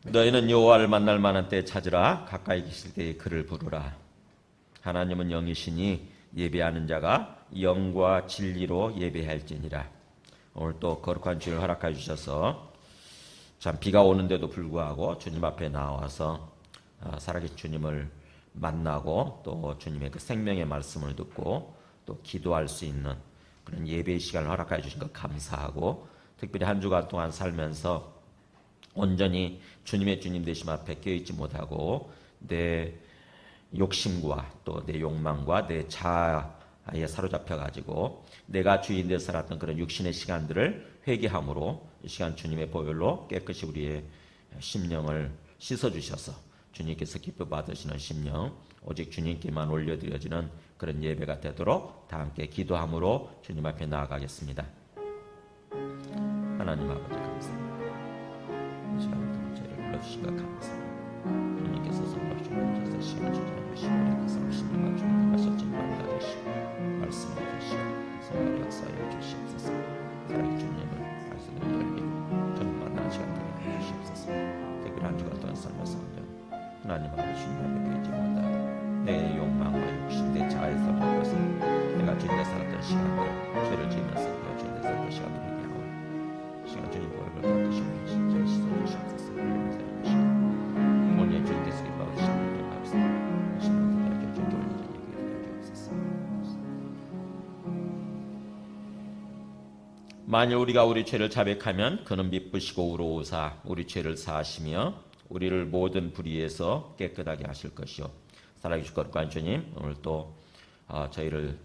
너희는 여호와를 만날 만한 때 찾으라. 가까이 계실 때에 그를 부르라. 하나님은 영이시니 예배하는 자가 영과 진리로 예배할지니라. 오늘 또 거룩한 주일 허락해 주셔서 참 비가 오는데도 불구하고 주님 앞에 나와서 살아계신 주님을 만나고 또 주님의 그 생명의 말씀을 듣고 또 기도할 수 있는 그런 예배의 시간을 허락해 주신 것 감사하고, 특별히 한 주간 동안 살면서 온전히 주님의 주님 되심 앞에 깨어있지 못하고 내 욕심과 또 내 욕망과 내 자아에 사로잡혀 가지고 내가 주인 되어 살았던 그런 육신의 시간들을 회개함으로 이 시간 주님의 보혈로 깨끗이 우리의 심령을 씻어주셔서 주님께서 기뻐 받으시는 심령, 오직 주님께만 올려드려지는 그런 예배가 되도록 다 함께 기도함으로 주님 앞에 나아가겠습니다. 하나님 아버지 감사합니다. 이 시간에 저희를 불러주신 것 감사합니다. 주님께서 선물 주셔서 시간을 주시고 우리에게서 신령한 주님과 서진만 가르시고 말씀을 주시고 성령 역사에 주시옵소서. 사랑의 주님을 말씀을 열리고 주님 만나는 시간 되게 주시옵소서. 특별히 한 주간 동안 삶에서 하나님 아버지 주님 앞에 깨지 못하고 내 욕망과 욕심, 내 자아에 사로잡혀서 내가 주님의 살았던 시간들, 죄를 지으면서 내가 주님의 살았던 시간을 회개하고 시간 주님 보혈을 닦으시고 진짜 씻어주시옵소서. 오늘 주님께서 기뻐하시는 일 감사합니다. 신앙의 대학교 주님을 얘기해 주옵소서. 만일 우리가 우리 죄를 자백하면 그는 미쁘시고 우러오사 우리 죄를 사하시며 우리를 모든 불의에서 깨끗하게 하실 것이요. 살아계신 거룩한 주님, 오늘 또 저희를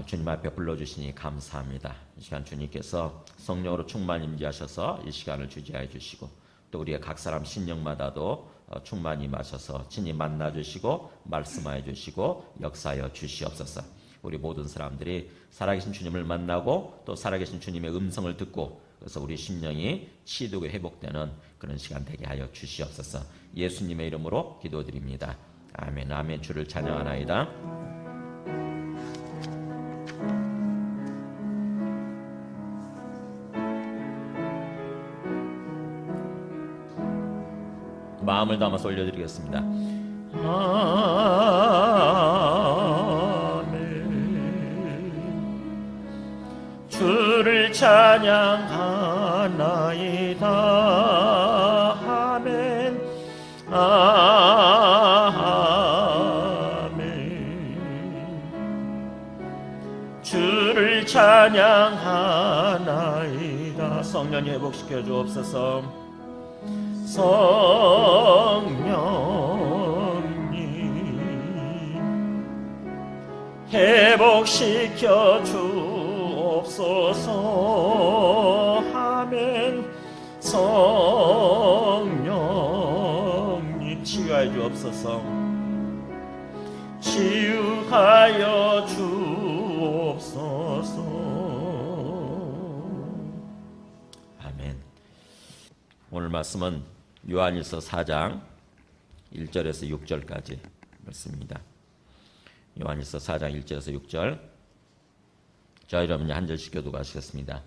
주님 앞에 불러주시니 감사합니다. 이 시간 주님께서 성령으로 충만 임재하셔서 이 시간을 주재하여 주시고 또 우리의 각 사람 심령마다도 충만히 임하셔서 친히 만나주시고 말씀하여 주시고 역사하여 주시옵소서. 우리 모든 사람들이 살아계신 주님을 만나고 또 살아계신 주님의 음성을 듣고 그래서 우리 심령이 치유되고 회복되는 그런 시간 되게 하여 주시옵소서. 예수님의 이름으로 기도드립니다. 아멘. 아멘. 주를 찬양하나이다. 마음을 담아서 올려드리겠습니다. 아멘. 주를 찬양하나이다. 아멘. 아멘. 주를 찬양하나이다. 성령이 회복시켜 주옵소서. 성령님 회복시켜 주옵소서. 아멘. 성령님 치유하여 주옵소서. 치유하여 주옵소서. 아멘. 오늘 말씀은 요한일서 4장 1절에서 6절까지 말씀입니다. 요한일서 4장 1절에서 6절. 자, 여러분이 한 절씩 교독하시겠습니다.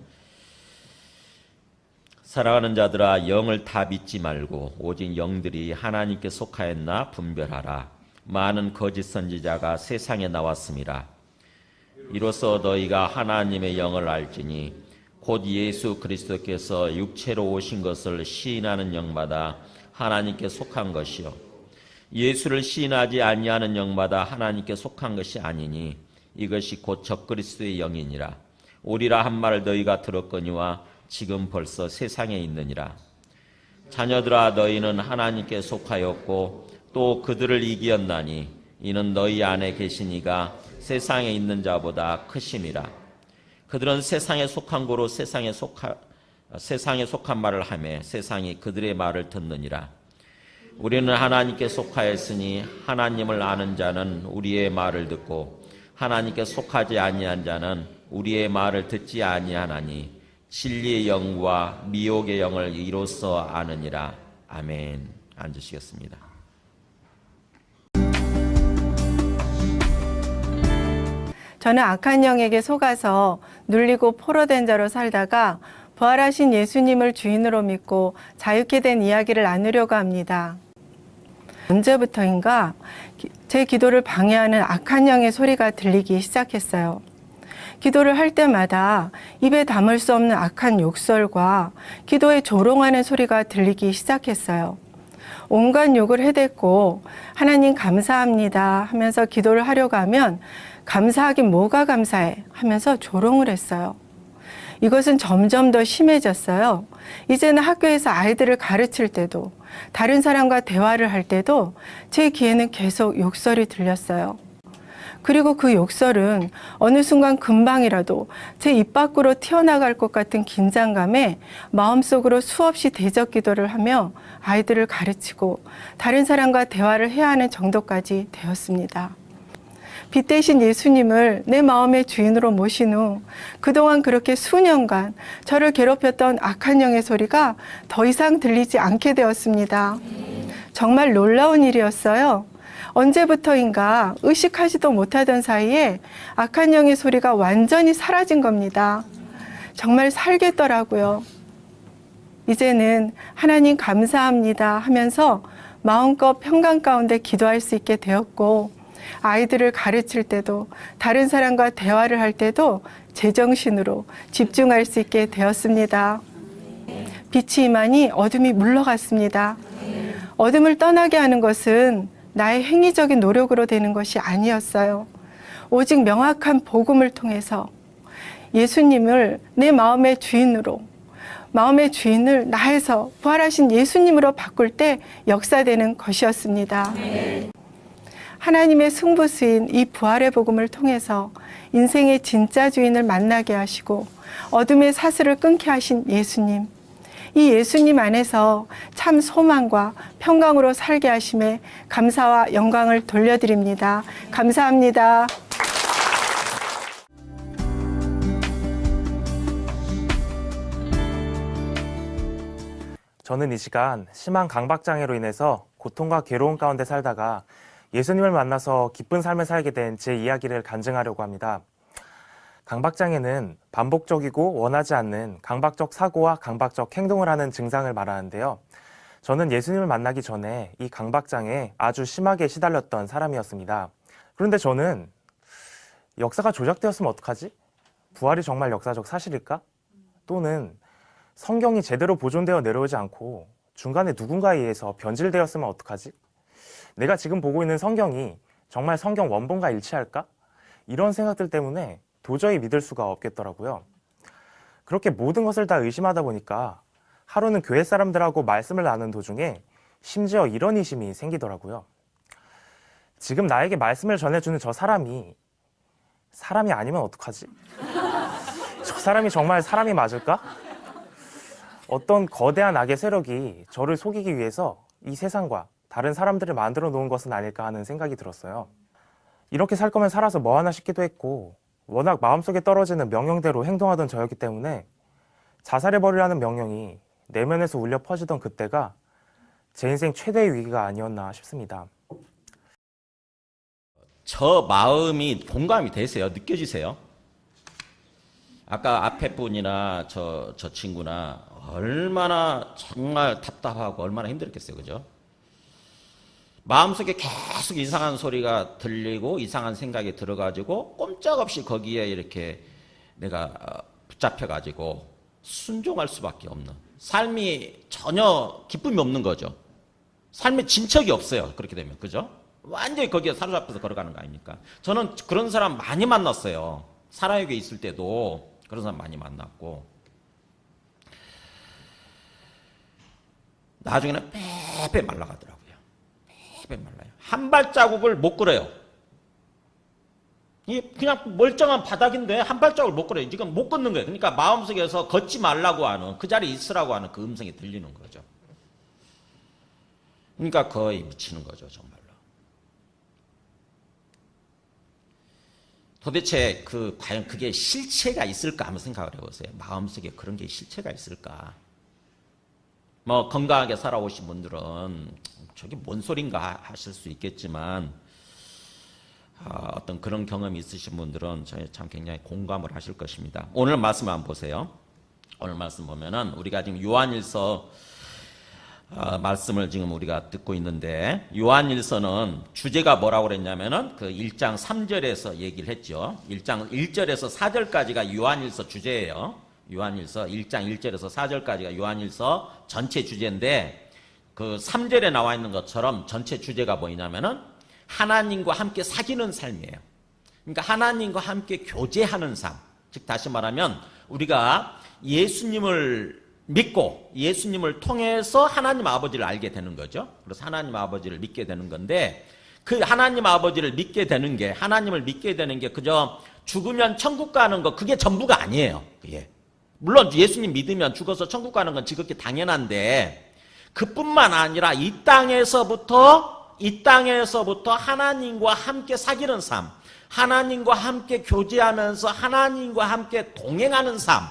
사랑하는 자들아, 영을 다 믿지 말고 오직 영들이 하나님께 속하였나 분별하라. 많은 거짓 선지자가 세상에 나왔습니다. 이로써 너희가 하나님의 영을 알지니 곧 예수 그리스도께서 육체로 오신 것을 시인하는 영마다 하나님께 속한 것이요 예수를 시인하지 아니하는 영마다 하나님께 속한 것이 아니니 이것이 곧 적그리스도의 영이니라. 오리라 한 말을 너희가 들었거니와 지금 벌써 세상에 있느니라. 자녀들아, 너희는 하나님께 속하였고 또 그들을 이기었나니 이는 너희 안에 계시니가 세상에 있는 자보다 크심이라. 그들은 세상에 속한 고로 세상에 속한 말을 하며 세상이 그들의 말을 듣느니라. 우리는 하나님께 속하였으니 하나님을 아는 자는 우리의 말을 듣고 하나님께 속하지 아니한 자는 우리의 말을 듣지 아니하나니 진리의 영과 미혹의 영을 이로써 아느니라. 아멘. 앉으시겠습니다. 저는 악한 영에게 속아서 눌리고 포로된 자로 살다가 부활하신 예수님을 주인으로 믿고 자유케 된 이야기를 나누려고 합니다. 언제부터인가 제 기도를 방해하는 악한 영의 소리가 들리기 시작했어요. 기도를 할 때마다 입에 담을 수 없는 악한 욕설과 기도에 조롱하는 소리가 들리기 시작했어요. 온갖 욕을 해댔고 하나님 감사합니다 하면서 기도를 하려고 하면 감사하긴 뭐가 감사해 하면서 조롱을 했어요. 이것은 점점 더 심해졌어요. 이제는 학교에서 아이들을 가르칠 때도 다른 사람과 대화를 할 때도 제 귀에는 계속 욕설이 들렸어요. 그리고 그 욕설은 어느 순간 금방이라도 제 입 밖으로 튀어나갈 것 같은 긴장감에 마음속으로 수없이 대적 기도를 하며 아이들을 가르치고 다른 사람과 대화를 해야 하는 정도까지 되었습니다. 빛 대신 예수님을 내 마음의 주인으로 모신 후 그동안 그렇게 수년간 저를 괴롭혔던 악한 영의 소리가 더 이상 들리지 않게 되었습니다. 정말 놀라운 일이었어요. 언제부터인가 의식하지도 못하던 사이에 악한 영의 소리가 완전히 사라진 겁니다. 정말 살겠더라고요. 이제는 하나님 감사합니다 하면서 마음껏 평강 가운데 기도할 수 있게 되었고, 아이들을 가르칠 때도 다른 사람과 대화를 할 때도 제정신으로 집중할 수 있게 되었습니다. 빛이 임하니 어둠이 물러갔습니다. 어둠을 떠나게 하는 것은 나의 행위적인 노력으로 되는 것이 아니었어요. 오직 명확한 복음을 통해서 예수님을 내 마음의 주인으로, 마음의 주인을 나에서 부활하신 예수님으로 바꿀 때 역사되는 것이었습니다. 하나님의 승부수인 이 부활의 복음을 통해서 인생의 진짜 주인을 만나게 하시고 어둠의 사슬을 끊게 하신 예수님, 이 예수님 안에서 참 소망과 평강으로 살게 하심에 감사와 영광을 돌려드립니다. 감사합니다. 저는 이 시간 심한 강박장애로 인해서 고통과 괴로움 가운데 살다가 예수님을 만나서 기쁜 삶을 살게 된 제 이야기를 간증하려고 합니다. 강박장애는 반복적이고 원하지 않는 강박적 사고와 강박적 행동을 하는 증상을 말하는데요. 저는 예수님을 만나기 전에 이 강박장애에 아주 심하게 시달렸던 사람이었습니다. 그런데 저는 역사가 조작되었으면 어떡하지? 부활이 정말 역사적 사실일까? 또는 성경이 제대로 보존되어 내려오지 않고 중간에 누군가에 의해서 변질되었으면 어떡하지? 내가 지금 보고 있는 성경이 정말 성경 원본과 일치할까? 이런 생각들 때문에 도저히 믿을 수가 없겠더라고요. 그렇게 모든 것을 다 의심하다 보니까 하루는 교회 사람들하고 말씀을 나누는 도중에 심지어 이런 의심이 생기더라고요. 지금 나에게 말씀을 전해주는 저 사람이 아니면 어떡하지? 저 사람이 정말 사람이 맞을까? 어떤 거대한 악의 세력이 저를 속이기 위해서 이 세상과 다른 사람들을 만들어 놓은 것은 아닐까 하는 생각이 들었어요. 이렇게 살 거면 살아서 뭐 하나 싶기도 했고, 워낙 마음속에 떨어지는 명령대로 행동하던 저였기 때문에 자살해버리라는 명령이 내면에서 울려 퍼지던 그때가 제 인생 최대의 위기가 아니었나 싶습니다. 저 마음이 공감이 되세요? 느껴지세요? 아까 앞에 분이나 저 친구나 얼마나 정말 답답하고 얼마나 힘들었겠어요, 그죠? 마음속에 계속 이상한 소리가 들리고 이상한 생각이 들어가지고 꼼짝없이 거기에 이렇게 내가 붙잡혀가지고 순종할 수밖에 없는, 삶이 전혀 기쁨이 없는 거죠. 삶에 진척이 없어요, 그렇게 되면. 그죠? 완전히 거기에 사로잡혀서 걸어가는 거 아닙니까? 저는 그런 사람 많이 만났어요. 사랑교회 있을 때도 그런 사람 많이 만났고, 나중에는 빼빼 말라가더라고요. 빼빼 말라요. 한 발자국을 못 걸어요. 이게 그냥 멀쩡한 바닥인데 한 발자국을 못 걸어요. 지금 못 걷는 거예요. 그러니까 마음속에서 걷지 말라고 하는, 그 자리에 있으라고 하는 그 음성이 들리는 거죠. 그러니까 거의 미치는 거죠, 정말로. 도대체 과연 그게 실체가 있을까 한번 생각을 해보세요. 마음속에 그런 게 실체가 있을까? 뭐 건강하게 살아오신 분들은 저게 뭔 소린가 하실 수 있겠지만, 어떤 그런 경험이 있으신 분들은 참 굉장히 공감을 하실 것입니다. 오늘 말씀 한번 보세요. 오늘 말씀 보면은 우리가 지금 요한일서 말씀을 지금 우리가 듣고 있는데, 요한일서는 주제가 뭐라고 그랬냐면은 그 1장 3절에서 얘기를 했죠. 1장 1절에서 4절까지가 요한일서 주제예요. 요한일서 1장 1절에서 4절까지가 요한일서 전체 주제인데, 그 3절에 나와 있는 것처럼 전체 주제가 뭐냐면은 하나님과 함께 사귀는 삶이에요. 그러니까 하나님과 함께 교제하는 삶. 즉 다시 말하면 우리가 예수님을 믿고 예수님을 통해서 하나님 아버지를 알게 되는 거죠. 그래서 하나님 아버지를 믿게 되는 건데, 그 하나님 아버지를 믿게 되는 게, 하나님을 믿게 되는 게 그저 죽으면 천국 가는 거, 그게 전부가 아니에요. 그게. 물론 예수님 믿으면 죽어서 천국 가는 건 지극히 당연한데, 그뿐만 아니라 이 땅에서부터 하나님과 함께 사귀는 삶, 하나님과 함께 교제하면서 하나님과 함께 동행하는 삶,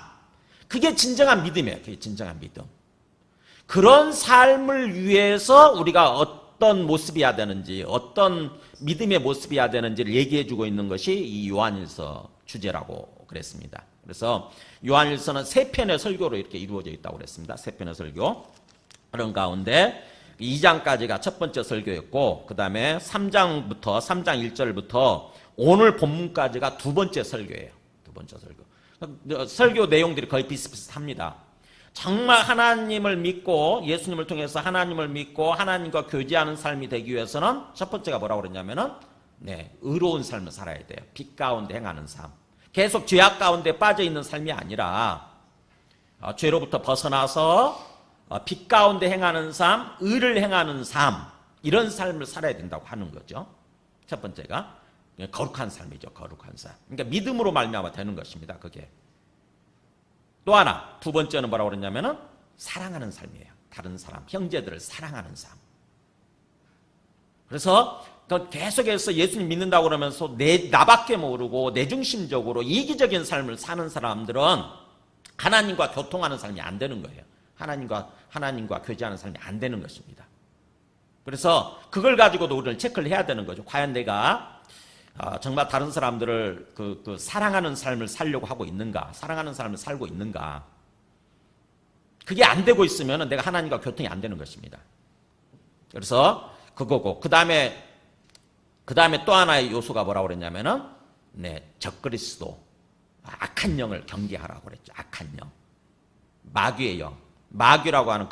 그게 진정한 믿음이에요. 그게 진정한 믿음. 그런 삶을 위해서 우리가 어떤 모습이어야 되는지, 어떤 믿음의 모습이어야 되는지를 얘기해주고 있는 것이 이 요한일서 주제라고 그랬습니다. 그래서 요한일서는 3편의 설교로 이렇게 이루어져 있다고 그랬습니다. 3편의 설교. 그런 가운데 2장까지가 첫 번째 설교였고, 그 다음에 3장 1절부터 오늘 본문까지가 두 번째 설교예요. 두 번째 설교. 설교 내용들이 거의 비슷비슷합니다. 정말 하나님을 믿고 예수님을 통해서 하나님을 믿고 하나님과 교제하는 삶이 되기 위해서는 첫 번째가 뭐라고 그랬냐면은 의로운 삶을 살아야 돼요. 빛 가운데 행하는 삶. 계속 죄악 가운데 빠져 있는 삶이 아니라 죄로부터 벗어나서 빛 가운데 행하는 삶, 의를 행하는 삶, 이런 삶을 살아야 된다고 하는 거죠. 첫 번째가 거룩한 삶이죠. 거룩한 삶. 그러니까 믿음으로 말미암아 되는 것입니다. 그게. 또 하나, 두 번째는 뭐라고 그랬냐면은 사랑하는 삶이에요. 다른 사람, 형제들을 사랑하는 삶. 그래서 계속해서 예수님 믿는다고 그러면서 나밖에 모르고 내중심적으로 이기적인 삶을 사는 사람들은 하나님과 교통하는 삶이 안 되는 거예요. 하나님과 교제하는 삶이 안 되는 것입니다. 그래서 그걸 가지고도 우리는 체크를 해야 되는 거죠. 과연 내가 정말 다른 사람들을 사랑하는 삶을 살려고 하고 있는가? 사랑하는 삶을 살고 있는가? 그게 안 되고 있으면 내가 하나님과 교통이 안 되는 것입니다. 그래서 그거고, 그 다음에 또 하나의 요소가 뭐라고 그랬냐면은 적그리스도, 악한 영을 경계하라고 그랬죠. 악한 영, 마귀의 영, 마귀라고 하는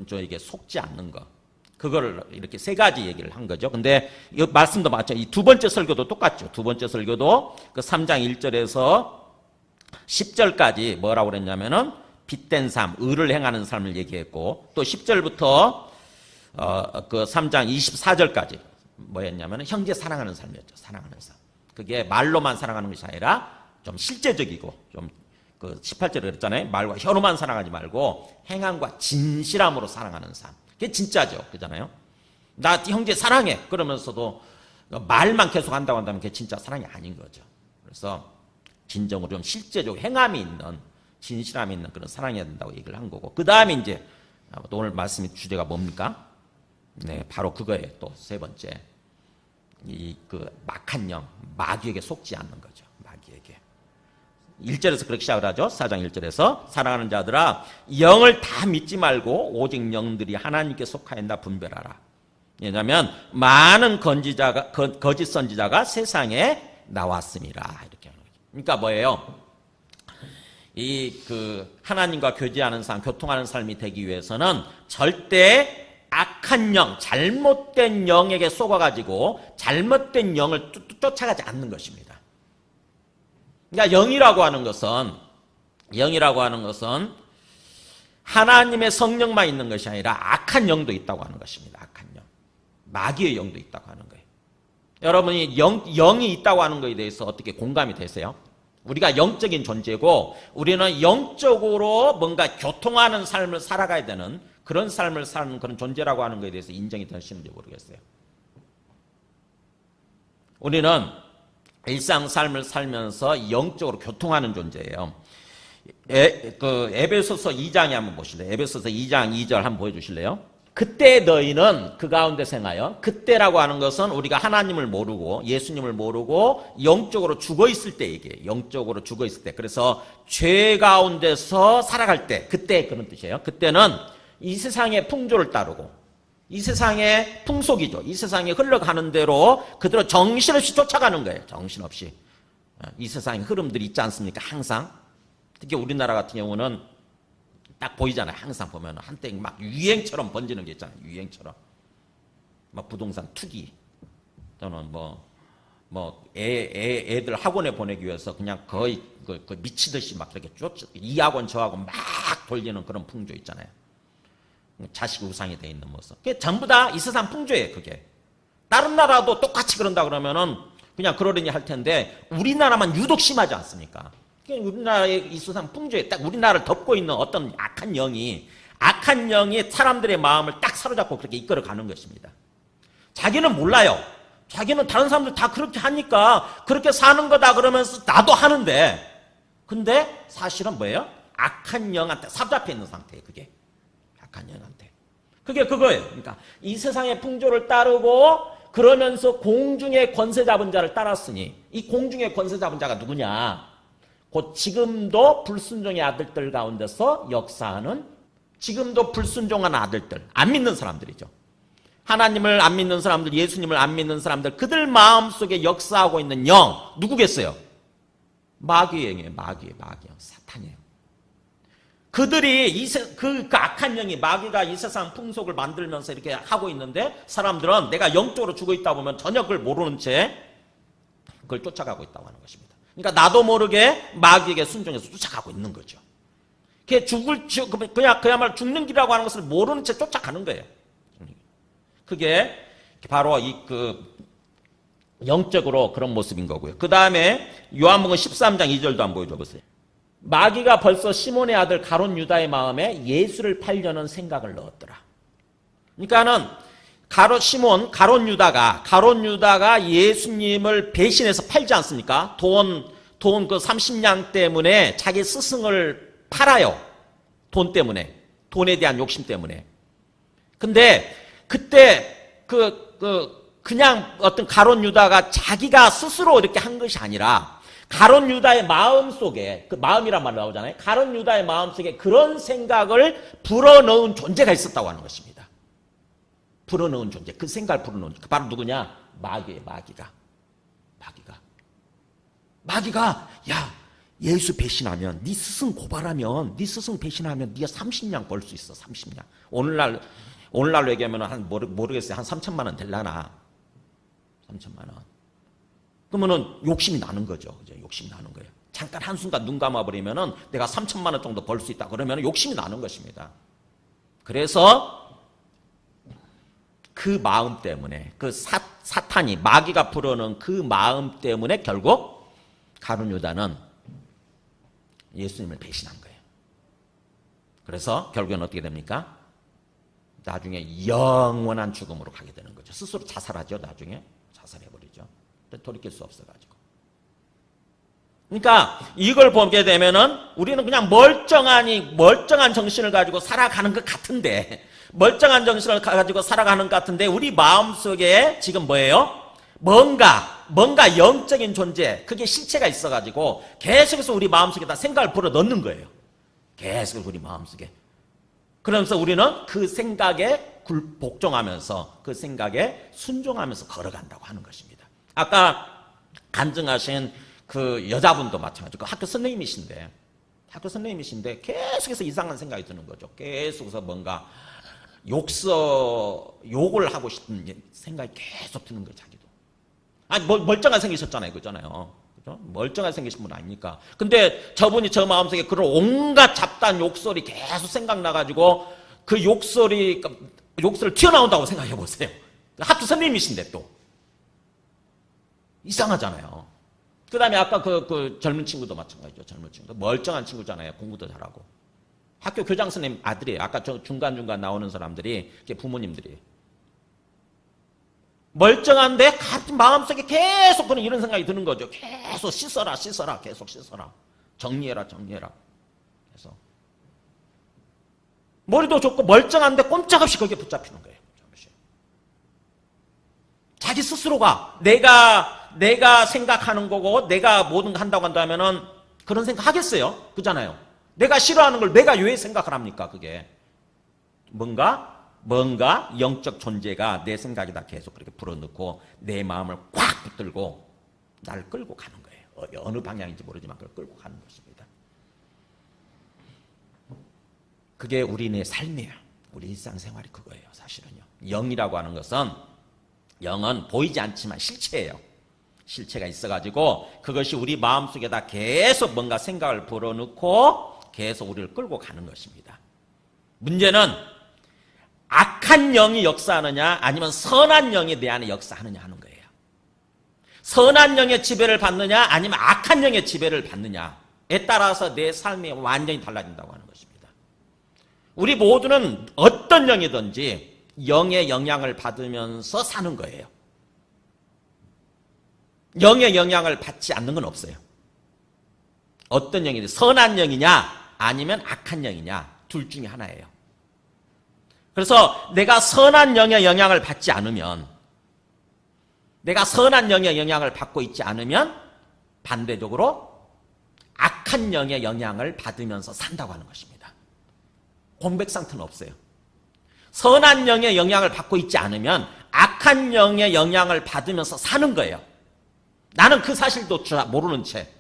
저에게 속지 않는 것. 그거를 이렇게 세 가지 얘기를 한 거죠. 근데 이 말씀도 맞죠. 이 두 번째 설교도 똑같죠. 두 번째 설교도 그 3장 1절에서 10절까지 뭐라고 그랬냐면은 빛된 삶, 의를 행하는 삶을 얘기했고, 또 10절부터 그 3장 24절까지 뭐였냐면은 형제 사랑하는 삶이었죠. 사랑하는 삶. 그게 말로만 사랑하는 것이 아니라 좀 실제적이고, 좀 그 18절에 그랬잖아요. 말과 혀로만 사랑하지 말고 행함과 진실함으로 사랑하는 삶. 그게 진짜죠. 그잖아요. 나 형제 사랑해. 그러면서도 말만 계속 한다고 한다면 그게 진짜 사랑이 아닌 거죠. 그래서 진정으로 좀 실제적으로 행함이 있는, 진실함이 있는 그런 사랑해야 된다고 얘기를 한 거고. 그 다음에 이제 오늘 말씀의 주제가 뭡니까? 바로 그거예요. 또 세 번째. 그 막한 영, 마귀에게 속지 않는 거죠. 마귀에게. 1절에서 그렇게 시작을 하죠. 4장 1절에서 사랑하는 자들아 영을 다 믿지 말고 오직 영들이 하나님께 속하였나 분별하라. 왜냐하면 많은 거짓 선지자가 세상에 나왔습니다. 이렇게 하는 거죠. 그러니까 뭐예요? 하나님과 교제하는 삶, 교통하는 삶이 되기 위해서는 절대 악한 영, 잘못된 영에게 속아가지고 잘못된 영을 쫓아가지 않는 것입니다. 그러니까 영이라고 하는 것은 하나님의 성령만 있는 것이 아니라 악한 영도 있다고 하는 것입니다. 악한 영. 마귀의 영도 있다고 하는 거예요. 여러분이 영이 있다고 하는 것에 대해서 어떻게 공감이 되세요? 우리가 영적인 존재고 우리는 영적으로 뭔가 교통하는 삶을 살아가야 되는 그런 삶을 사는 그런 존재라고 하는 것에 대해서 인정이 되시는지 모르겠어요. 우리는 일상 삶을 살면서 영적으로 교통하는 존재예요. 에베소서 2장에 한번 보실래요? 에베소서 2장 2절 한번 보여주실래요? 그때 너희는 그 가운데 생하여, 그때라고 하는 것은 우리가 하나님을 모르고 예수님을 모르고 영적으로 죽어 있을 때 얘기해요. 영적으로 죽어 있을 때. 그래서 죄 가운데서 살아갈 때, 그때 그런 뜻이에요. 그때는 이 세상의 풍조를 따르고 이 세상의 풍속이죠. 이 세상에 흘러가는 대로 그대로 정신없이 쫓아가는 거예요. 정신없이. 이 세상의 흐름들이 있지 않습니까? 항상. 특히 우리나라 같은 경우는 딱 보이잖아요. 항상 보면 한때 막 유행처럼 번지는 게 있잖아요. 유행처럼. 막 부동산 투기 또는 애들 학원에 보내기 위해서 그냥 거의 그 미치듯이 막 이렇게 이 학원 저 학원 막 돌리는 그런 풍조 있잖아요. 자식 우상이 돼 있는 모습. 그게 전부 다 이 세상 풍조예요. 그게. 다른 나라도 똑같이 그런다 그러면은 그냥 그러려니 할 텐데 우리나라만 유독 심하지 않습니까? 우리나라의 이 세상 풍조에 딱 우리나라를 덮고 있는 어떤 악한 영이 사람들의 마음을 딱 사로잡고 그렇게 이끌어가는 것입니다. 자기는 몰라요. 자기는 다른 사람들 다 그렇게 하니까 그렇게 사는 거다 그러면서 나도 하는데, 근데 사실은 뭐예요? 악한 영한테 사로잡혀 있는 상태예요. 그게 악한 영한테. 그게 그거예요. 그러니까 이 세상의 풍조를 따르고 그러면서 공중의 권세 잡은 자를 따랐으니, 이 공중의 권세 잡은 자가 누구냐? 곧 지금도 불순종의 아들들 가운데서 역사하는, 지금도 불순종한 아들들, 안 믿는 사람들이죠. 하나님을 안 믿는 사람들, 예수님을 안 믿는 사람들, 그들 마음속에 역사하고 있는 영, 누구겠어요? 마귀의 영이에요. 마귀의 영, 사탄이에요. 그들이 그 악한 영이, 마귀가 이 세상 풍속을 만들면서 이렇게 하고 있는데, 사람들은 내가 영적으로 죽어 있다 보면 전혀 그걸 모르는 채 그걸 쫓아가고 있다고 하는 것입니다. 그러니까 나도 모르게 마귀에게 순종해서 쫓아가고 있는 거죠. 그야말로 죽는 길이라고 하는 것을 모르는 채 쫓아가는 거예요. 그게 바로 영적으로 그런 모습인 거고요. 그 다음에 요한복음 13장 2절도 한번 보여줘 보세요. 마귀가 벌써 시몬의 아들 가룟 유다의 마음에 예수를 팔려는 생각을 넣었더라. 그러니까는 가룟 유다가 예수님을 배신해서 팔지 않습니까? 돈 그 30냥 때문에 자기 스승을 팔아요. 돈 때문에. 돈에 대한 욕심 때문에. 근데 그때 그냥 어떤 가룟 유다가 자기가 스스로 이렇게 한 것이 아니라 가룟 유다의 마음 속에, 그 마음이란 말 나오잖아요. 가룟 유다의 마음 속에 그런 생각을 불어넣은 존재가 있었다고 하는 것입니다. 불어넣은 존재, 그 생각을 불어넣은 존재. 바로 누구냐? 마귀가 야, 예수 배신하면, 네 스승 고발하면, 네 스승 배신하면 네가 30냥 벌 수 있어. 30냥. 오늘날로 얘기하면 모르겠어요. 한 3천만 원 될라나. 3천만 원. 그러면은 욕심이 나는 거죠. 그죠? 욕심이 나는 거예요. 잠깐 한순간 눈 감아버리면은 내가 3천만 원 정도 벌 수 있다. 그러면 욕심이 나는 것입니다. 그래서 그 마음 때문에, 그 사탄이, 마귀가 불어넣은 그 마음 때문에 결국 가룟 유다는 예수님을 배신한 거예요. 그래서 결국엔 어떻게 됩니까? 나중에 영원한 죽음으로 가게 되는 거죠. 스스로 자살하죠. 나중에 자살해버리죠. 돌이킬 수 없어가지고. 그러니까 이걸 보게 되면은 우리는 그냥 멀쩡한 정신을 가지고 살아가는 것 같은데, 멀쩡한 정신을 가지고 살아가는 것 같은데 우리 마음속에 지금 뭐예요? 뭔가 영적인 존재, 그게 실체가 있어가지고 계속해서 우리 마음속에다 생각을 불어넣는 거예요. 계속 우리 마음속에. 그러면서 우리는 그 생각에 복종하면서, 그 생각에 순종하면서 걸어간다고 하는 것입니다. 아까 간증하신 그 여자분도 마찬가지고 학교 선생님이신데 계속해서 이상한 생각이 드는 거죠. 계속해서 뭔가 욕을 하고 싶은 생각이 계속 드는 거예요. 자기도. 아니 멀쩡하게 생기셨잖아요. 그잖아요. 그죠? 멀쩡하게 생기신 분 아니니까. 근데 저분이 저 마음속에 그런 온갖 잡다한 욕설이 계속 생각나가지고 그 욕설이 튀어나온다고 생각해 보세요. 학교 선생님이신데 또. 이상하잖아요. 그 다음에 아까 그 젊은 친구도 마찬가지죠. 젊은 친구. 멀쩡한 친구잖아요. 공부도 잘하고. 학교 교장 선생님 아들이에요. 아까 중간중간 나오는 사람들이, 부모님들이. 멀쩡한데 마음속에 계속 그런 이런 생각이 드는 거죠. 계속 씻어라. 계속 씻어라. 정리해라. 계속. 머리도 좋고 멀쩡한데 꼼짝없이 거기에 붙잡히는 거예요. 자기 스스로가 내가 생각하는 거고 내가 모든 거 한다고 한다면은 그런 생각 하겠어요? 그잖아요. 내가 싫어하는 걸 내가 왜 생각을 합니까? 그게 뭔가 영적 존재가 내 생각에다 계속 그렇게 불어넣고 내 마음을 꽉 붙들고 나를 끌고 가는 거예요. 어느 방향인지 모르지만 그걸 끌고 가는 것입니다. 그게 우리의 삶이에요. 우리 일상생활이 그거예요. 사실은요. 영이라고 하는 것은 영은 보이지 않지만 실체예요. 실체가 있어가지고 그것이 우리 마음속에다 계속 뭔가 생각을 불어넣고 계속 우리를 끌고 가는 것입니다. 문제는 악한 영이 역사하느냐 아니면 선한 영이 내 안에 역사하느냐 하는 거예요. 선한 영의 지배를 받느냐 아니면 악한 영의 지배를 받느냐에 따라서 내 삶이 완전히 달라진다고 하는 것입니다. 우리 모두는 어떤 영이든지 영의 영향을 받으면서 사는 거예요. 영의 영향을 받지 않는 건 없어요. 어떤 영이든 선한 영이냐 아니면 악한 영이냐 둘 중에 하나예요. 그래서 내가 선한 영의 영향을 받지 않으면 내가 선한 영의 영향을 받고 있지 않으면 반대적으로 악한 영의 영향을 받으면서 산다고 하는 것입니다. 공백 상태는 없어요. 선한 영의 영향을 받고 있지 않으면 악한 영의 영향을 받으면서 사는 거예요. 나는 그 사실조차 모르는 채,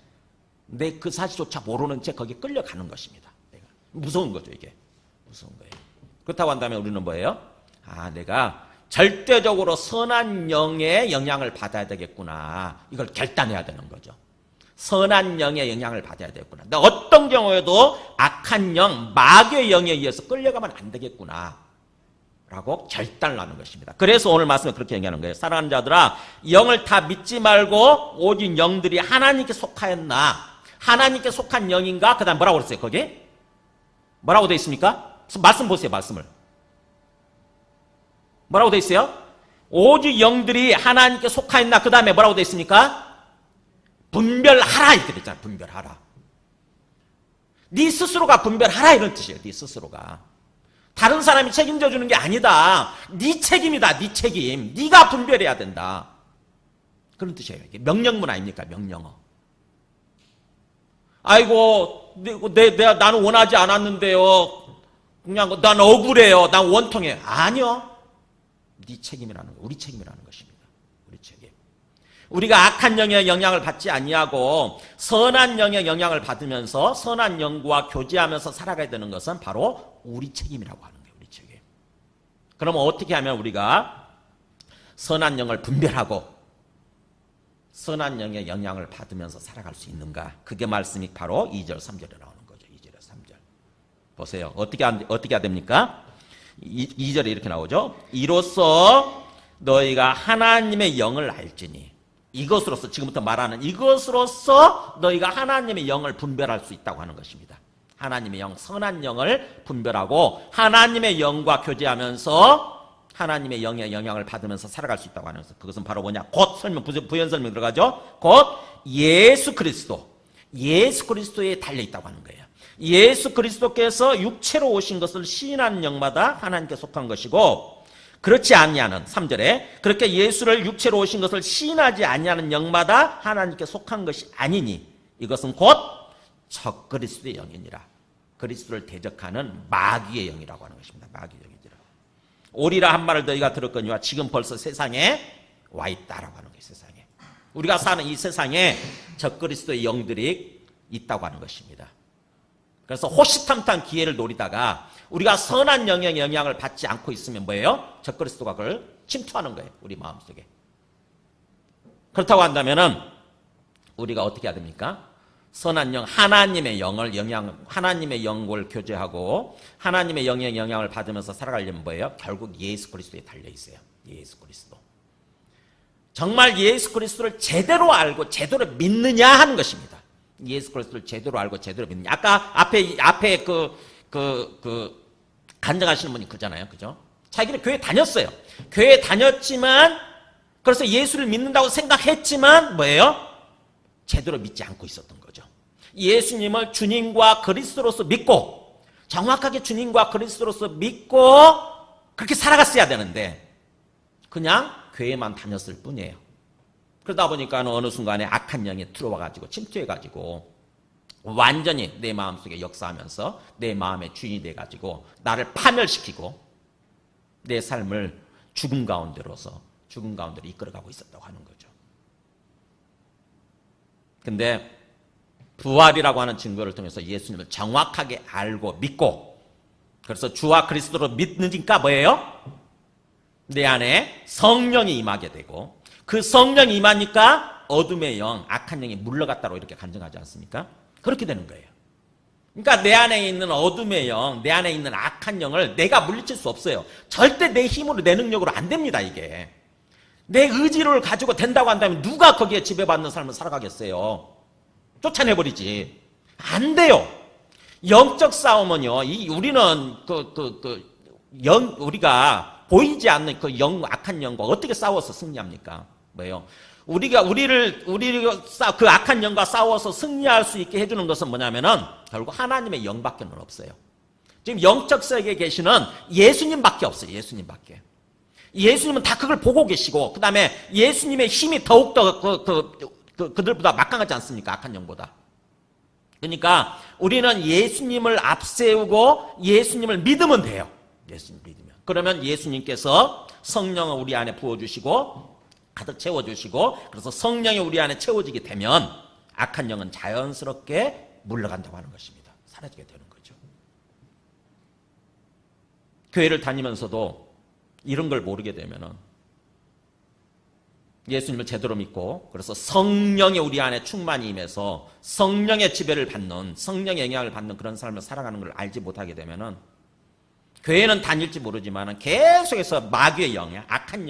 내 그 사실조차 모르는 채 거기에 끌려가는 것입니다. 무서운 거죠, 이게. 무서운 거예요. 그렇다고 한다면 우리는 뭐예요? 내가 절대적으로 선한 영의 영향을 받아야 되겠구나. 이걸 결단해야 되는 거죠. 선한 영의 영향을 받아야 되겠구나. 나 어떤 경우에도 악한 영, 마귀의 영에 의해서 끌려가면 안 되겠구나. 라고 결단을 하는 것입니다. 그래서 오늘 말씀에 그렇게 얘기하는 거예요. 사랑하는 자들아, 영을 다 믿지 말고 오직 영들이 하나님께 속하였나? 하나님께 속한 영인가? 그 다음 뭐라고 그랬어요? 거기? 뭐라고 되어 있습니까? 말씀 보세요, 말씀을. 뭐라고 되어 있어요? 오직 영들이 하나님께 속하였나? 그 다음에 뭐라고 되어 있습니까? 분별하라 이렇게 됐잖아요. 분별하라. 네 스스로가 분별하라 이런 뜻이에요. 네 스스로가. 다른 사람이 책임져 주는 게 아니다. 네 책임이다. 네 책임. 네가 분별해야 된다. 그런 뜻이에요. 이게 명령문 아닙니까? 명령어. 아이고, 나는 원하지 않았는데요. 그냥 난 억울해요. 난 원통해요. 아니요. 네 책임이라는 거. 우리 책임이라는 것입니다. 우리 책임. 우리가 악한 영의 영향을 받지 아니하고 선한 영의 영향을 받으면서 선한 영과 교제하면서 살아가야 되는 것은 바로 우리 책임이라고 하는 거예요. 우리 책임. 그러면 어떻게 하면 우리가 선한 영을 분별하고 선한 영의 영향을 받으면서 살아갈 수 있는가? 그게 말씀이 바로 2절, 3절에 나오는 거죠. 2절에 3절. 보세요. 어떻게 해야 됩니까? 2절에 이렇게 나오죠. 이로써 너희가 하나님의 영을 알지니 이것으로서 지금부터 말하는 이것으로서 너희가 하나님의 영을 분별할 수 있다고 하는 것입니다. 하나님의 영, 선한 영을 분별하고 하나님의 영과 교제하면서 하나님의 영의 영향을 받으면서 살아갈 수 있다고 하는 것은 그것은 바로 뭐냐? 곧 부연 설명 들어가죠. 곧 예수 그리스도에 달려 있다고 하는 거예요. 예수 그리스도께서 육체로 오신 것을 시인하는 영마다 하나님께 속한 것이고 그렇지 아니하는 3절에 그렇게 예수를 육체로 오신 것을 시인하지 아니하는 영마다 하나님께 속한 것이 아니니 이것은 곧 적그리스도의 영이니라. 그리스도를 대적하는 마귀의 영이라고 하는 것입니다. 마귀의 영이니라. 오리라 한 말을 너희가 들었거니와 지금 벌써 세상에 와 있다라고 하는 거예요. 세상에. 우리가 사는 이 세상에 적그리스도의 영들이 있다고 하는 것입니다. 그래서 호시탐탐 기회를 노리다가 우리가 선한 영의 영향을 받지 않고 있으면 뭐예요? 적그리스도가 그걸 침투하는 거예요. 우리 마음속에. 그렇다고 한다면은 우리가 어떻게 해야 됩니까? 선한 영, 하나님의 영을 교제하고 하나님의 영의 영향을 받으면서 살아가려면 뭐예요? 결국 예수 그리스도에 달려 있어요. 예수 그리스도. 정말 예수 그리스도를 제대로 알고 제대로 믿느냐 하는 것입니다. 예수 그리스도를 제대로 알고 제대로 믿느냐. 아까 앞에 간증하시는 분이 그잖아요. 그죠? 자기는 교회 다녔어요. 교회 다녔지만 그래서 예수를 믿는다고 생각했지만 뭐예요? 제대로 믿지 않고 있었던 거죠. 예수님을 주님과 그리스도로서 믿고 정확하게 주님과 그리스도로서 믿고 그렇게 살아갔어야 되는데 그냥 교회만 다녔을 뿐이에요. 그러다 보니까 어느 순간에 악한 영이 들어와가지고 침투해가지고 완전히 내 마음속에 역사하면서 내 마음의 주인이 돼가지고 나를 파멸시키고 내 삶을 죽음 가운데로 이끌어가고 있었다고 하는 거죠. 근데 부활이라고 하는 증거를 통해서 예수님을 정확하게 알고 믿고 그래서 주와 그리스도로 믿으니까 뭐예요? 내 안에 성령이 임하게 되고 그 성령이 임하니까 어둠의 영, 악한 영이 물러갔다고 이렇게 간증하지 않습니까? 그렇게 되는 거예요. 그러니까 내 안에 있는 어둠의 영, 내 안에 있는 악한 영을 내가 물리칠 수 없어요. 절대 내 힘으로, 내 능력으로 안 됩니다, 이게. 내 의지를 가지고 된다고 한다면 누가 거기에 지배받는 삶을 살아가겠어요? 쫓아내버리지. 안 돼요. 영적 싸움은요, 우리는 우리가 보이지 않는 그 악한 영과 어떻게 싸워서 승리합니까? 뭐예요? 우리가 그 악한 영과 싸워서 승리할 수 있게 해주는 것은 뭐냐면은 결국 하나님의 영밖에는 없어요. 지금 영적 세계에 계시는 예수님밖에 없어요. 예수님밖에. 예수님은 다 그걸 보고 계시고 그 다음에 예수님의 힘이 더욱더 그들보다 막강하지 않습니까? 악한 영보다. 그러니까 우리는 예수님을 앞세우고 예수님을 믿으면 돼요. 예수님 믿으면. 그러면 예수님께서 성령을 우리 안에 부어주시고 가득 채워주시고 그래서 성령이 우리 안에 채워지게 되면 악한 영은 자연스럽게 물러간다고 하는 것입니다. 사라지게 되는 거죠. 교회를 다니면서도 이런 걸 모르게 되면은 예수님을 제대로 믿고 그래서 성령이 우리 안에 충만히 임해서 성령의 지배를 받는 성령의 영향을 받는 그런 삶을 살아가는 걸 알지 못하게 되면은 교회는 다닐지 모르지만 계속해서 마귀의 영향, 악한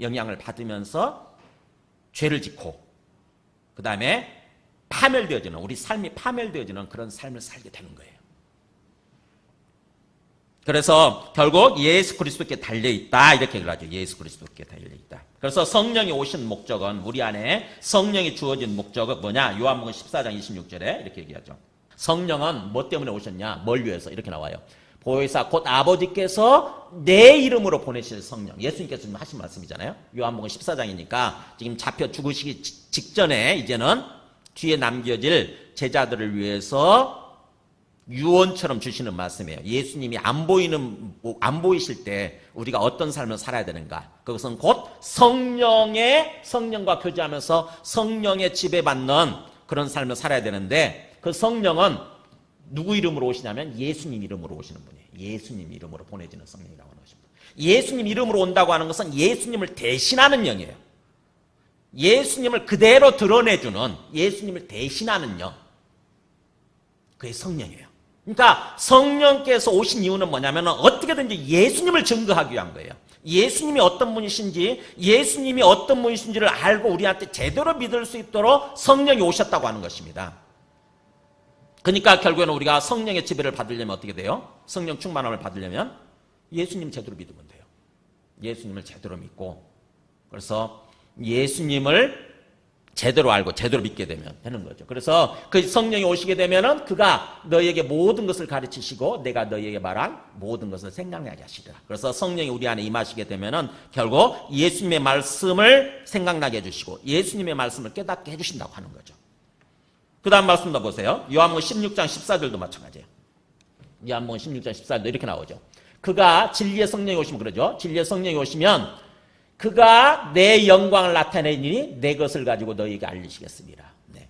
영향을 받으면서 죄를 짓고 그 다음에 파멸되어지는 우리 삶이 파멸되어지는 그런 삶을 살게 되는 거예요. 그래서 결국 예수 그리스도께 달려있다 이렇게 얘기를 하죠. 예수 그리스도께 달려있다. 그래서 성령이 오신 목적은 우리 안에 성령이 주어진 목적은 뭐냐? 요한복음 14장 26절에 이렇게 얘기하죠. 성령은 뭐 때문에 오셨냐? 뭘 위해서? 이렇게 나와요. 보혜사 곧 아버지께서 내 이름으로 보내실 성령. 예수님께서 지금 하신 말씀이잖아요. 요한복음 14장이니까 지금 잡혀 죽으시기 직전에 이제는 뒤에 남겨질 제자들을 위해서 유언처럼 주시는 말씀이에요. 예수님이 안 보이실 때 우리가 어떤 삶을 살아야 되는가? 그것은 곧 성령과 교제하면서 성령의 지배받는 그런 삶을 살아야 되는데 그 성령은 누구 이름으로 오시냐면 예수님 이름으로 오시는 분이에요. 예수님 이름으로 보내지는 성령이라고 하는 것입니다. 예수님 이름으로 온다고 하는 것은 예수님을 대신하는 영이에요. 예수님을 그대로 드러내주는 예수님을 대신하는 영. 그게 성령이에요. 그러니까 성령께서 오신 이유는 뭐냐면 어떻게든지 예수님을 증거하기 위한 거예요. 예수님이 어떤 분이신지 예수님이 어떤 분이신지를 알고 우리한테 제대로 믿을 수 있도록 성령이 오셨다고 하는 것입니다. 그러니까 결국에는 우리가 성령의 지배를 받으려면 어떻게 돼요? 성령 충만함을 받으려면 예수님 제대로 믿으면 돼요. 예수님을 제대로 믿고 그래서 예수님을 제대로 알고 제대로 믿게 되면 되는 거죠. 그래서 그 성령이 오시게 되면은 그가 너희에게 모든 것을 가르치시고 내가 너희에게 말한 모든 것을 생각나게 하시리라. 그래서 성령이 우리 안에 임하시게 되면은 결국 예수님의 말씀을 생각나게 해주시고 예수님의 말씀을 깨닫게 해주신다고 하는 거죠. 그 다음 말씀도 보세요. 요한복음 16장 14절도 마찬가지예요. 요한복음 16장 14절도 이렇게 나오죠. 그가 진리의 성령이 오시면 그러죠. 진리의 성령이 오시면 그가 내 영광을 나타내니 내 것을 가지고 너희에게 알리시겠습니다. 네.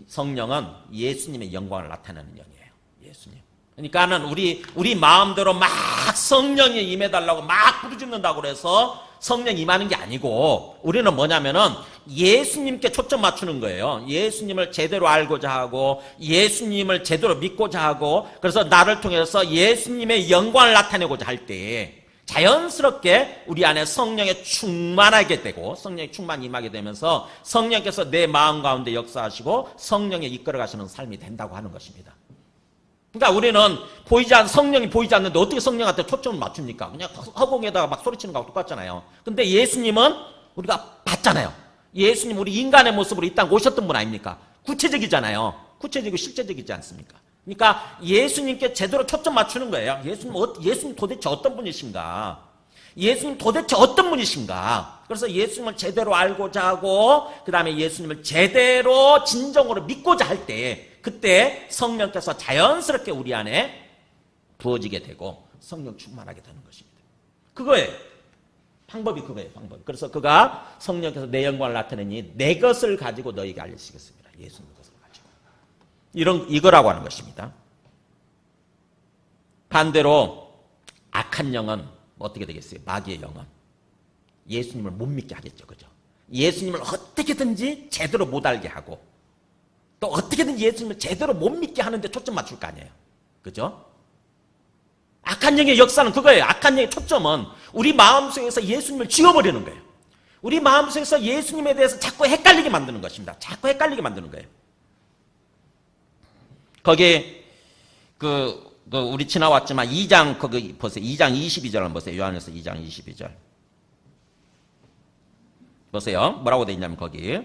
성령은 예수님의 영광을 나타내는 영이에요. 예수님. 그러니까는 우리 마음대로 막 성령이 임해달라고 막 부르짖는다고 그래서 성령이 임하는 게 아니고 우리는 뭐냐면은 예수님께 초점 맞추는 거예요. 예수님을 제대로 알고자 하고 예수님을 제대로 믿고자 하고 그래서 나를 통해서 예수님의 영광을 나타내고자 할 때에 자연스럽게 우리 안에 성령에 충만하게 되고 성령에 충만히 임하게 되면서 성령께서 내 마음 가운데 역사하시고 성령에 이끌어 가시는 삶이 된다고 하는 것입니다. 그러니까 우리는 성령이 보이지 않는데 어떻게 성령한테 초점을 맞춥니까? 그냥 허공에다가 막 소리치는 거하고 똑같잖아요. 근데 예수님은 우리가 봤잖아요. 예수님 우리 인간의 모습으로 이 땅 오셨던 분 아닙니까? 구체적이잖아요. 구체적이고 실제적이지 않습니까? 그러니까 예수님께 제대로 초점 맞추는 거예요. 예수님 도대체 어떤 분이신가? 예수님 도대체 어떤 분이신가? 그래서 예수님을 제대로 알고자 하고 그 다음에 예수님을 제대로 진정으로 믿고자 할 때 그때 성령께서 자연스럽게 우리 안에 부어지게 되고 성령 충만하게 되는 것입니다. 그거예요. 방법이 그거예요. 방법. 그래서 그가 성령께서 내 영광을 나타내니 내 것을 가지고 너희에게 알려주시겠습니다. 예수님 것을 가지고. 이거라고 하는 것입니다. 반대로 악한 영은 어떻게 되겠어요? 마귀의 영은 예수님을 못 믿게 하겠죠. 그죠? 예수님을 어떻게든지 제대로 못 알게 하고 또 어떻게든지 예수님을 제대로 못 믿게 하는데 초점 맞출 거 아니에요. 그죠? 악한 영의 역사는 그거예요. 악한 영의 초점은 우리 마음속에서 예수님을 지워버리는 거예요. 우리 마음속에서 예수님에 대해서 자꾸 헷갈리게 만드는 것입니다. 자꾸 헷갈리게 만드는 거예요. 거기에 우리 지나왔지만 2장 거기 보세요. 2장 22절 한번 보세요. 요한에서 2장 22절. 보세요. 뭐라고 돼 있냐면 거기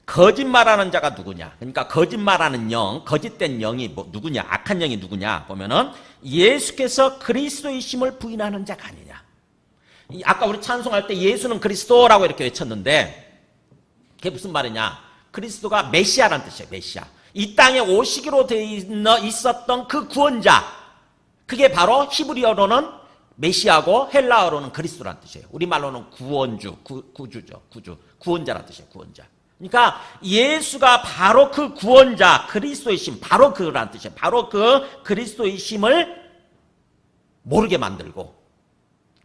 거짓말하는 자가 누구냐? 그러니까 거짓말하는 영, 거짓된 영이 누구냐? 악한 영이 누구냐? 보면은 예수께서 그리스도이심을 부인하는 자가 아니냐? 아까 우리 찬송할 때 예수는 그리스도라고 이렇게 외쳤는데 그게 무슨 말이냐? 그리스도가 메시아라는 뜻이에요. 메시아. 이 땅에 오시기로 되어 있었던 그 구원자. 그게 바로 히브리어로는 메시아고 헬라어로는 그리스도라는 뜻이에요. 우리말로는 구원주, 구주죠. 구원자라는 뜻이에요. 구원자. 그러니까 예수가 바로 그 구원자, 그리스도이심, 바로 그라는 뜻이에요. 바로 그 그리스도이심을 모르게 만들고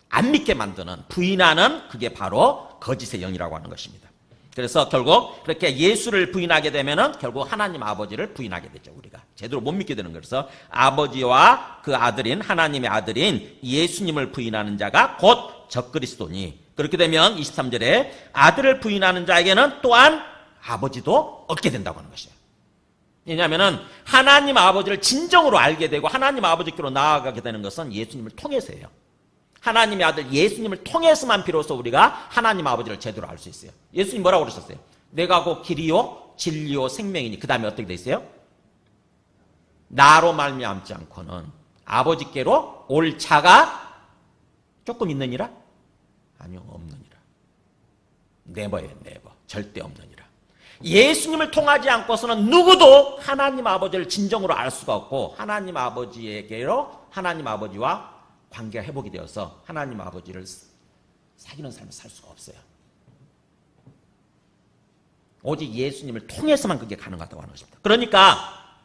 안 믿게 만드는, 부인하는 그게 바로 거짓의 영이라고 하는 것입니다. 그래서 결국 그렇게 예수를 부인하게 되면은 결국 하나님 아버지를 부인하게 되죠. 우리가 제대로 못 믿게 되는 거예요. 그래서 아버지와 그 아들인 하나님의 아들인 예수님을 부인하는 자가 곧 적그리스도니, 그렇게 되면 23절에 아들을 부인하는 자에게는 또한 아버지도 얻게 된다고 하는 것이에요. 왜냐하면 하나님 아버지를 진정으로 알게 되고 하나님 아버지께로 나아가게 되는 것은 예수님을 통해서예요. 하나님의 아들 예수님을 통해서만 비로소 우리가 하나님 아버지를 제대로 알 수 있어요. 예수님 뭐라고 그러셨어요? 내가 곧 길이요 진리요 생명이니, 그 다음에 어떻게 돼 있어요? 나로 말미암지 않고는 아버지께로 올 자가 조금 있느니라? 아니요, 없느니라. 네버예요, 네버. 절대 없느니라. 예수님을 통하지 않고서는 누구도 하나님 아버지를 진정으로 알 수가 없고 하나님 아버지에게로 하나님 아버지와 관계가 회복이 되어서 하나님 아버지를 사귀는 삶을 살 수가 없어요. 오직 예수님을 통해서만 그게 가능하다고 하는 것입니다. 그러니까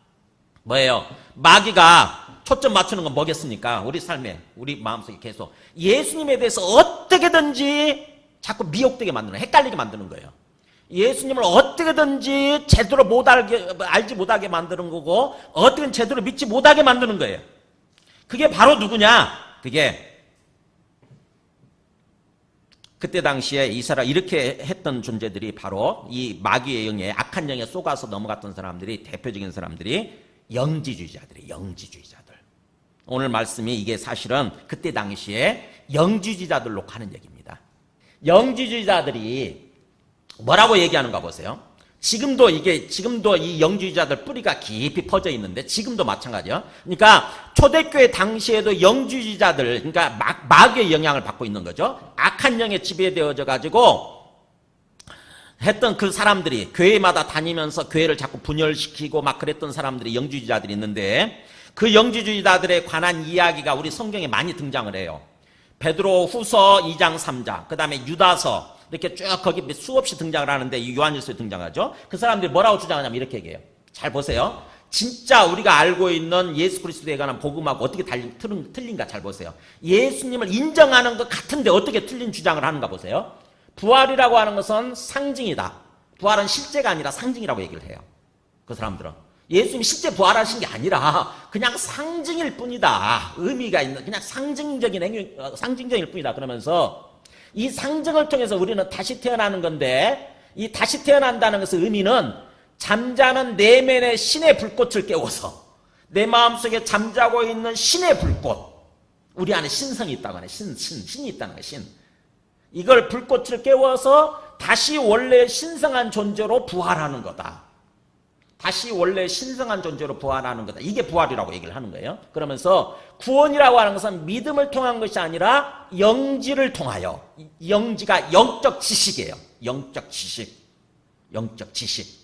뭐예요? 마귀가 초점 맞추는 건 뭐겠습니까? 우리 삶에, 우리 마음속에 계속 예수님에 대해서 어떻게든지 자꾸 미혹되게 만드는, 헷갈리게 만드는 거예요. 예수님을 어떻게든지 제대로 알지 못하게 만드는 거고 어떻게든 제대로 믿지 못하게 만드는 거예요. 그게 바로 누구냐? 그게 그때 당시에 이스라엘 이렇게 했던 존재들이 바로 이 마귀의 영에, 악한 영에 속아서 넘어갔던 사람들이, 대표적인 사람들이 영지주의자들이에요. 영지주의자들. 오늘 말씀이 이게 사실은 그때 당시에 영지주의자들로 가는 얘기입니다. 영지주의자들이 뭐라고 얘기하는가 보세요. 지금도 이 영주의자들 뿌리가 깊이 퍼져 있는데 지금도 마찬가지예요. 그러니까 초대교회 당시에도 영주의자들, 그러니까 마귀의 영향을 받고 있는 거죠. 악한 영에 지배되어져 가지고 했던 그 사람들이 교회마다 다니면서 교회를 자꾸 분열시키고 막 그랬던 사람들이 영주의자들이 있는데 그 영주의자들에 관한 이야기가 우리 성경에 많이 등장을 해요. 베드로 후서 2장 3장, 그 다음에 유다서, 이렇게 쭉 거기 수없이 등장을 하는데 이 요한일서에 등장하죠. 그 사람들이 뭐라고 주장하냐면 이렇게 얘기해요. 잘 보세요. 진짜 우리가 알고 있는 예수 그리스도에 관한 복음하고 어떻게 틀린가 잘 보세요. 예수님을 인정하는 것 같은데 어떻게 틀린 주장을 하는가 보세요. 부활이라고 하는 것은 상징이다. 부활은 실제가 아니라 상징이라고 얘기를 해요. 그 사람들은 예수님이 실제 부활하신 게 아니라 그냥 상징일 뿐이다. 의미가 있는 그냥 상징적일 뿐이다. 그러면서 이 상징을 통해서 우리는 다시 태어나는 건데 이 다시 태어난다는 것의 의미는 잠자는 내면의 신의 불꽃을 깨워서 내 마음속에 잠자고 있는 신의 불꽃, 우리 안에 신성이 있다고 하네. 신이 있다는 거예요. 신. 이걸 불꽃을 깨워서 다시 원래 신성한 존재로 부활하는 거다. 다시 원래 신성한 존재로 부활하는 거다. 이게 부활이라고 얘기를 하는 거예요. 그러면서 구원이라고 하는 것은 믿음을 통한 것이 아니라 영지를 통하여, 영지가 영적 지식이에요. 영적 지식. 영적 지식.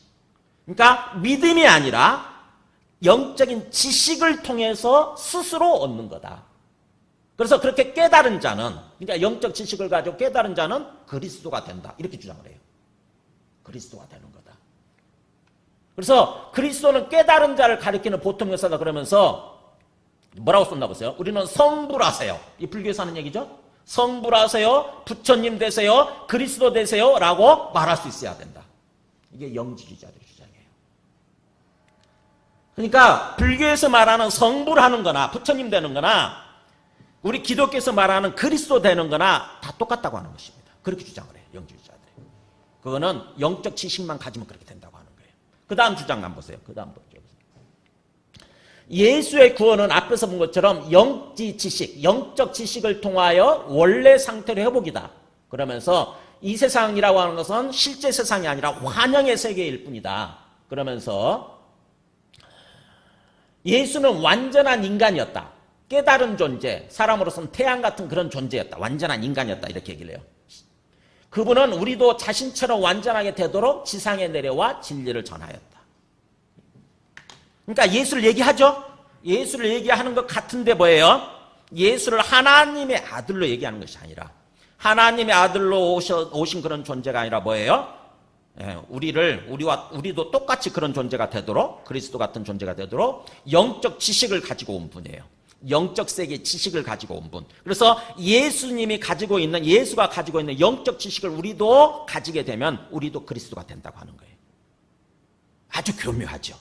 그러니까 믿음이 아니라 영적인 지식을 통해서 스스로 얻는 거다. 그래서 그렇게 깨달은 자는, 그러니까 영적 지식을 가지고 깨달은 자는 그리스도가 된다. 이렇게 주장을 해요. 그리스도가 되는 거다. 그래서 그리스도는 깨달은 자를 가리키는 보통 역사다 그러면서 뭐라고 썼나 보세요. 우리는 성불하세요. 이 불교에서 하는 얘기죠. 성불하세요. 부처님 되세요. 그리스도 되세요. 라고 말할 수 있어야 된다. 이게 영지주의자들의 주장이에요. 그러니까 불교에서 말하는 성불하는 거나 부처님 되는 거나 우리 기독교에서 말하는 그리스도 되는 거나 다 똑같다고 하는 것입니다. 그렇게 주장을 해요. 영지주의자들이. 그거는 영적 지식만 가지면 그렇게 된다고 하는 거예요. 그 다음 주장 한번 보세요. 그 다음 보세요. 예수의 구원은 앞에서 본 것처럼 영지 지식, 영적 지식을 통하여 원래 상태로 회복이다. 그러면서 이 세상이라고 하는 것은 실제 세상이 아니라 환영의 세계일 뿐이다. 그러면서 예수는 완전한 인간이었다. 깨달은 존재, 사람으로서는 태양 같은 그런 존재였다. 완전한 인간이었다. 이렇게 얘기를 해요. 그분은 우리도 자신처럼 완전하게 되도록 지상에 내려와 진리를 전하였다. 그러니까 예수를 얘기하죠. 예수를 얘기하는 것 같은데 뭐예요? 예수를 하나님의 아들로 얘기하는 것이 아니라 하나님의 아들로 오신 그런 존재가 아니라 뭐예요? 우리도 똑같이 그런 존재가 되도록, 그리스도 같은 존재가 되도록 영적 지식을 가지고 온 분이에요. 영적 세계 지식을 가지고 온 분. 그래서 예수님이 가지고 있는, 예수가 가지고 있는 영적 지식을 우리도 가지게 되면 우리도 그리스도가 된다고 하는 거예요. 아주 교묘하죠.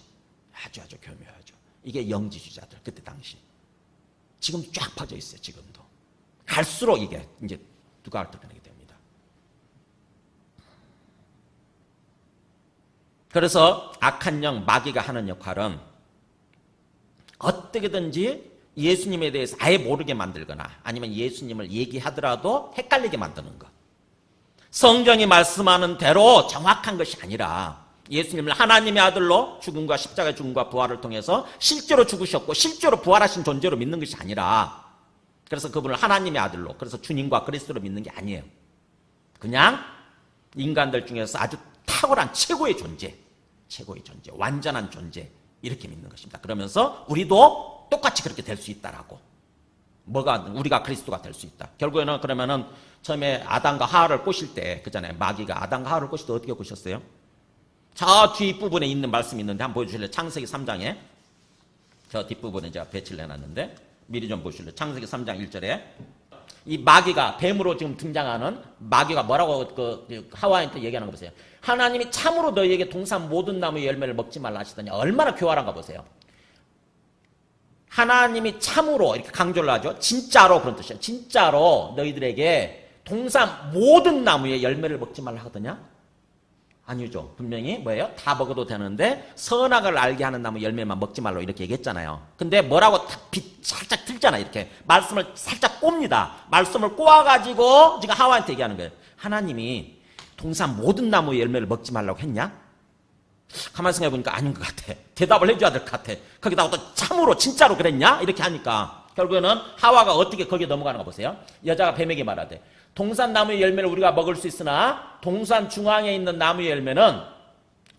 아주 교묘하죠. 이게 영지주의자들 그때 당시. 지금 쫙 퍼져 있어요. 지금도. 갈수록 이게 이제 두각을 드러내게 됩니다. 그래서 악한 영, 마귀가 하는 역할은 어떻게든지 예수님에 대해서 아예 모르게 만들거나 아니면 예수님을 얘기하더라도 헷갈리게 만드는 것. 성경이 말씀하는 대로 정확한 것이 아니라 예수님을 하나님의 아들로 죽음과 십자가의 죽음과 부활을 통해서 실제로 죽으셨고 실제로 부활하신 존재로 믿는 것이 아니라 그래서 그분을 하나님의 아들로, 그래서 주님과 그리스도로 믿는 게 아니에요. 그냥 인간들 중에서 아주 탁월한 최고의 존재, 완전한 존재 이렇게 믿는 것입니다. 그러면서 우리도 똑같이 그렇게 될 수 있다라고. 우리가 그리스도가 될 수 있다. 결국에는 그러면은 처음에 아담과 하와를 꼬실 때, 그잖아요. 마귀가 아담과 하와를 꼬실 때 어떻게 꼬셨어요? 저 뒷부분에 있는 말씀이 있는데 한번 보여주실래요? 창세기 3장에. 저 뒷부분에 제가 배치를 해놨는데 미리 좀 보실래요? 창세기 3장 1절에. 이 마귀가, 뱀으로 지금 등장하는 마귀가 뭐라고 하와한테 얘기하는 거 보세요. 하나님이 참으로 너희에게 동산 모든 나무의 열매를 먹지 말라 하시더니 얼마나 교활한가 보세요. 하나님이 참으로 이렇게 강조를 하죠. 진짜로 그런 뜻이에요. 진짜로 너희들에게 동산 모든 나무의 열매를 먹지 말라 하더냐? 아니죠. 분명히 뭐예요? 다 먹어도 되는데 선악을 알게 하는 나무 열매만 먹지 말로 이렇게 얘기했잖아요. 근데 뭐라고 살짝 틀잖아요. 이렇게 말씀을 살짝 꼽니다. 말씀을 꼬아가지고 지금 하와한테 얘기하는 거예요. 하나님이 동산 모든 나무의 열매를 먹지 말라고 했냐? 가만히 생각해보니까 아닌 것 같아. 대답을 해줘야 될 것 같아. 거기다가 또 참으로 진짜로 그랬냐? 이렇게 하니까 결국에는 하와가 어떻게 거기에 넘어가는 거 보세요. 여자가 뱀에게 말하되 동산 나무의 열매를 우리가 먹을 수 있으나 동산 중앙에 있는 나무의 열매는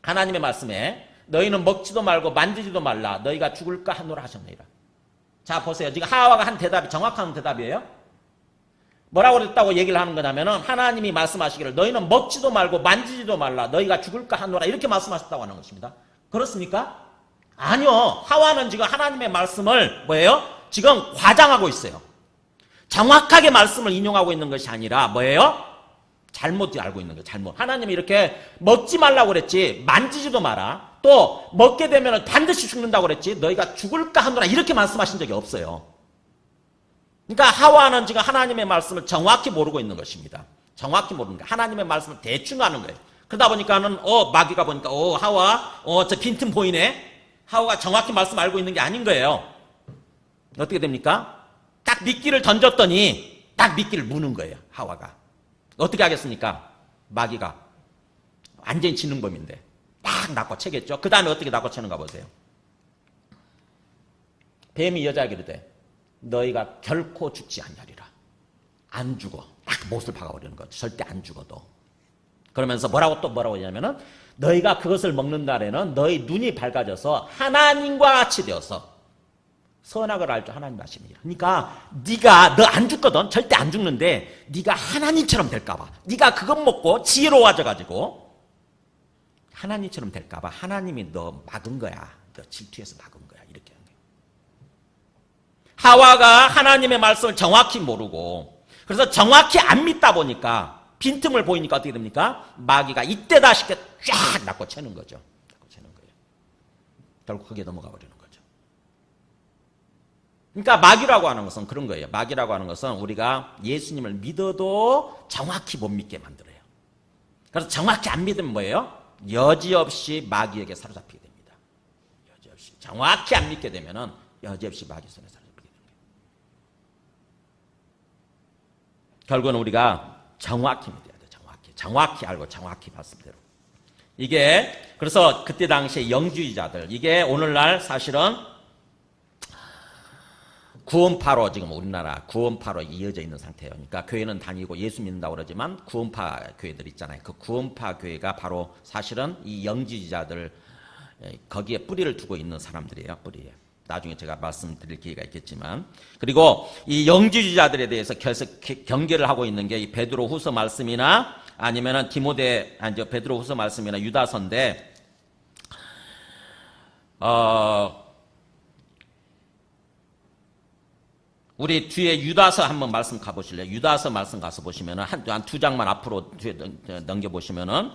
하나님의 말씀에 너희는 먹지도 말고 만지지도 말라 너희가 죽을까 하노라 하셨느니라. 자 보세요. 지금 하와가 한 대답이 정확한 대답이에요. 뭐라고 그랬다고 얘기를 하는 거냐면은 하나님이 말씀하시기를 너희는 먹지도 말고 만지지도 말라 너희가 죽을까 하노라 이렇게 말씀하셨다고 하는 것입니다. 그렇습니까? 아니요. 하와는 지금 하나님의 말씀을 뭐예요? 지금 과장하고 있어요. 정확하게 말씀을 인용하고 있는 것이 아니라 뭐예요? 잘못 알고 있는 거예요. 잘못. 하나님이 이렇게 먹지 말라고 그랬지 만지지도 마라. 또 먹게 되면 반드시 죽는다고 그랬지 너희가 죽을까 하노라 이렇게 말씀하신 적이 없어요. 그러니까 하와는 지금 하나님의 말씀을 정확히 모르고 있는 것입니다. 정확히 모르는 거예요. 하나님의 말씀을 대충 하는 거예요. 그러다 보니까는 마귀가 보니까 하와 저 빈틈 보이네. 하와가 정확히 말씀 알고 있는 게 아닌 거예요. 어떻게 됩니까? 딱 미끼를 던졌더니 딱 미끼를 무는 거예요. 하와가. 어떻게 하겠습니까? 마귀가 완전히 지능범인데 딱 쫙 낚아채겠죠. 그 다음에 어떻게 낚아채는가 보세요. 뱀이 여자에게 이르되 너희가 결코 죽지 아니하리라. 안 죽어. 딱 못을 박아버리는 거죠. 절대 안 죽어도. 그러면서 뭐라고 하냐면은 너희가 그것을 먹는 날에는 너희 눈이 밝아져서 하나님과 같이 되어서 선악을 알 줄 하나님 아십니다. 그러니까 네가 너 안 죽거든. 절대 안 죽는데 네가 하나님처럼 될까 봐. 네가 그것 먹고 지혜로워져 가지고 하나님처럼 될까 봐 하나님이 너 막은 거야. 너 질투해서 막은 거야. 이렇게 하는 거예요. 하와가 하나님의 말씀을 정확히 모르고 그래서 정확히 안 믿다 보니까 빈틈을 보이니까 어떻게 됩니까? 마귀가 이때다 싶게 쫙 낚아채는 거죠. 낚아채는 거예요. 결국 거기에 넘어가 버리는 거죠. 그러니까 마귀라고 하는 것은 그런 거예요. 마귀라고 하는 것은 우리가 예수님을 믿어도 정확히 못 믿게 만들어요. 그래서 정확히 안 믿으면 뭐예요? 여지없이 마귀에게 사로잡히게 됩니다. 여지없이. 정확히 안 믿게 되면은 여지없이 마귀 손에 사로잡히게 됩니다. 결국은 우리가 정확히 믿어야 돼요. 정확히 알고 정확히 말씀대로. 이게 그래서 그때 당시에 영주의자들 이게 오늘날 사실은 구원파로 지금 우리나라 구원파로 이어져 있는 상태예요. 그러니까 교회는 다니고 예수 믿는다고 그러지만 구원파 교회들 있잖아요. 그 구원파 교회가 바로 사실은 이 영주의자들 거기에 뿌리를 두고 있는 사람들이에요. 뿌리에. 나중에 제가 말씀드릴 기회가 있겠지만 그리고 이 영주의자들에 대해서 계속 경계를 하고 있는 게 이 베드로후서 말씀이나 아니면은 베드로후서 말씀이나 유다서인데 우리 뒤에 유다서 한번 말씀 가보실래요? 유다서 말씀 가서 보시면은 한 두 장만 앞으로 넘겨보시면은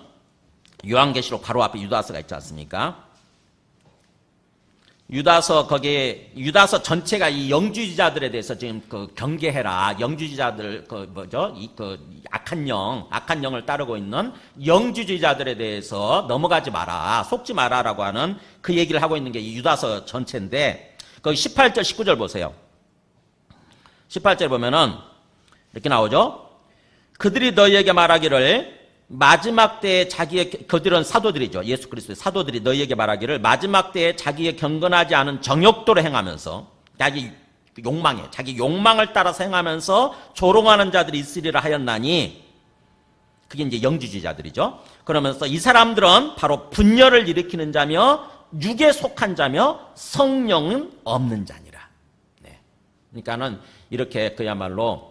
요한계시록 바로 앞에 유다서가 있지 않습니까? 유다서 전체가 이 영주의자들에 대해서 지금 경계해라. 영주의자들, 악한 영을 따르고 있는 영주의자들에 대해서 넘어가지 마라. 속지 마라라고 하는 그 얘기를 하고 있는 게 이 유다서 전체인데, 거기 18절, 19절 보세요. 18절 보면은 이렇게 나오죠. 그들이 너희에게 말하기를 마지막 때에 그들은 사도들이죠. 예수 그리스도의 사도들이 너희에게 말하기를 마지막 때에 자기의 경건하지 않은 정욕도로 행하면서 자기 욕망을 따라서 행하면서 조롱하는 자들이 있으리라 하였나니 그게 이제 영주주의자들이죠. 그러면서 이 사람들은 바로 분열을 일으키는 자며 육에 속한 자며 성령은 없는 자니라. 네. 그러니까는 이렇게 그야말로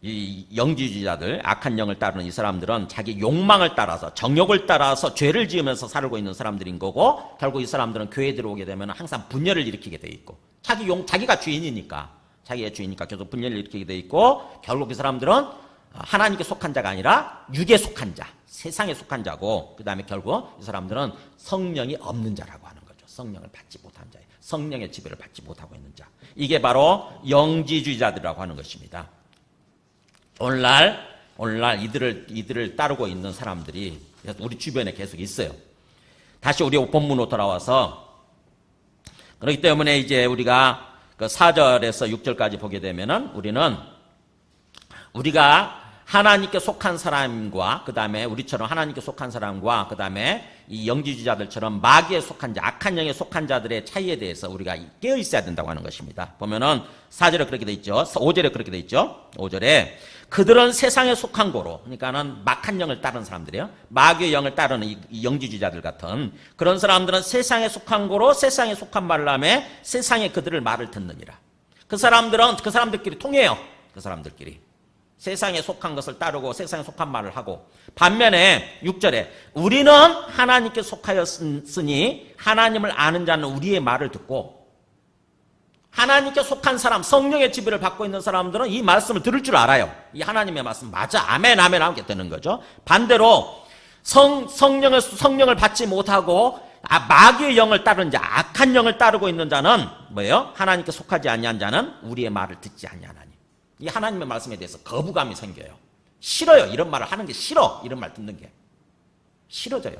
이 영주주의자들, 악한 영을 따르는 이 사람들은 자기 욕망을 따라서 정욕을 따라서 죄를 지으면서 살고 있는 사람들인 거고 결국 이 사람들은 교회에 들어오게 되면 항상 분열을 일으키게 돼 있고 자기가 주인이니까 계속 분열을 일으키게 돼 있고 결국 이 사람들은 하나님께 속한 자가 아니라 육에 속한 자, 세상에 속한 자고 그 다음에 결국 이 사람들은 성령이 없는 자라고 하는 거죠. 성령을 받지 못한 자예요. 성령의 지배를 받지 못하고 있는 자. 이게 바로 영지주의자들이라고 하는 것입니다. 오늘날 이들을 따르고 있는 사람들이 우리 주변에 계속 있어요. 다시 우리 본문으로 돌아와서 그렇기 때문에 이제 우리가 그 4절에서 6절까지 보게 되면은 우리가 하나님께 속한 사람과 그 다음에 우리처럼 하나님께 속한 사람과 그 다음에 이 영지주의자들처럼 마귀에 속한 자, 악한 영에 속한 자들의 차이에 대해서 우리가 깨어 있어야 된다고 하는 것입니다. 보면은 4절에 그렇게 돼 있죠. 5절에 그렇게 돼 있죠. 5절에 그들은 세상에 속한 고로, 그러니까는 막한 영을 따르는 사람들이에요. 마귀의 영을 따르는 이 영지주의자들 같은 그런 사람들은 세상에 속한 고로 세상에 속한 말을 하며 세상에 그들을 말을 듣느니라. 그 사람들끼리 통해요. 그 사람들끼리. 세상에 속한 것을 따르고 세상에 속한 말을 하고 반면에 6절에 우리는 하나님께 속하였으니 하나님을 아는 자는 우리의 말을 듣고 하나님께 속한 사람, 성령의 지배를 받고 있는 사람들은 이 말씀을 들을 줄 알아요. 이 하나님의 말씀 맞아. 아멘 아멘 하게 되는 거죠. 반대로 성령을 받지 못하고 마귀의 영을 따르는 자, 악한 영을 따르고 있는 자는 뭐예요? 하나님께 속하지 아니한 자는 우리의 말을 듣지 아니하나니. 이 하나님의 말씀에 대해서 거부감이 생겨요. 싫어요. 이런 말을 하는 게 싫어. 이런 말 듣는 게 싫어져요.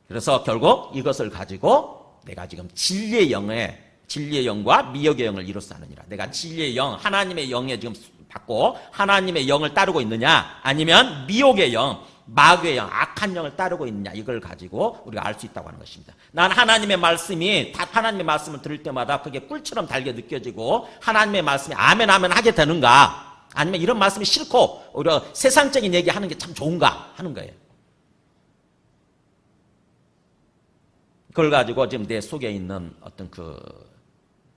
그래서 결국 이것을 가지고 내가 지금 진리의 영과 미혹의 영을 이루어 하느니라. 내가 진리의 영, 하나님의 영에 지금 받고 하나님의 영을 따르고 있느냐 아니면 미혹의 영, 마귀의 영, 악한 영을 따르고 있느냐, 이걸 가지고 우리가 알 수 있다고 하는 것입니다. 난 하나님의 말씀이, 하나님의 말씀을 들을 때마다 그게 꿀처럼 달게 느껴지고 하나님의 말씀이 아멘 아멘 하게 되는가, 아니면 이런 말씀이 싫고 오히려 세상적인 얘기하는 게 참 좋은가 하는 거예요. 그걸 가지고 지금 내 속에 있는 어떤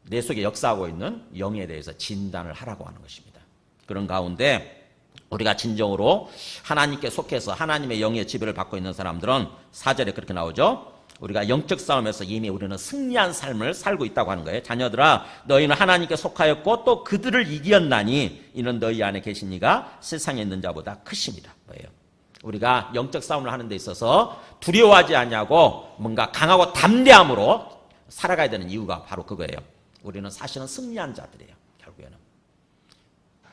내 속에 역사하고 있는 영에 대해서 진단을 하라고 하는 것입니다. 그런 가운데 우리가 진정으로 하나님께 속해서 하나님의 영의 지배를 받고 있는 사람들은 4절에 그렇게 나오죠. 우리가 영적 싸움에서 이미 우리는 승리한 삶을 살고 있다고 하는 거예요. 자녀들아, 너희는 하나님께 속하였고 또 그들을 이겼나니 이는 너희 안에 계신 이가 세상에 있는 자보다 크십니다. 뭐예요? 우리가 영적 싸움을 하는 데 있어서 두려워하지 않냐고 뭔가 강하고 담대함으로 살아가야 되는 이유가 바로 그거예요. 우리는 사실은 승리한 자들이에요. 결국에는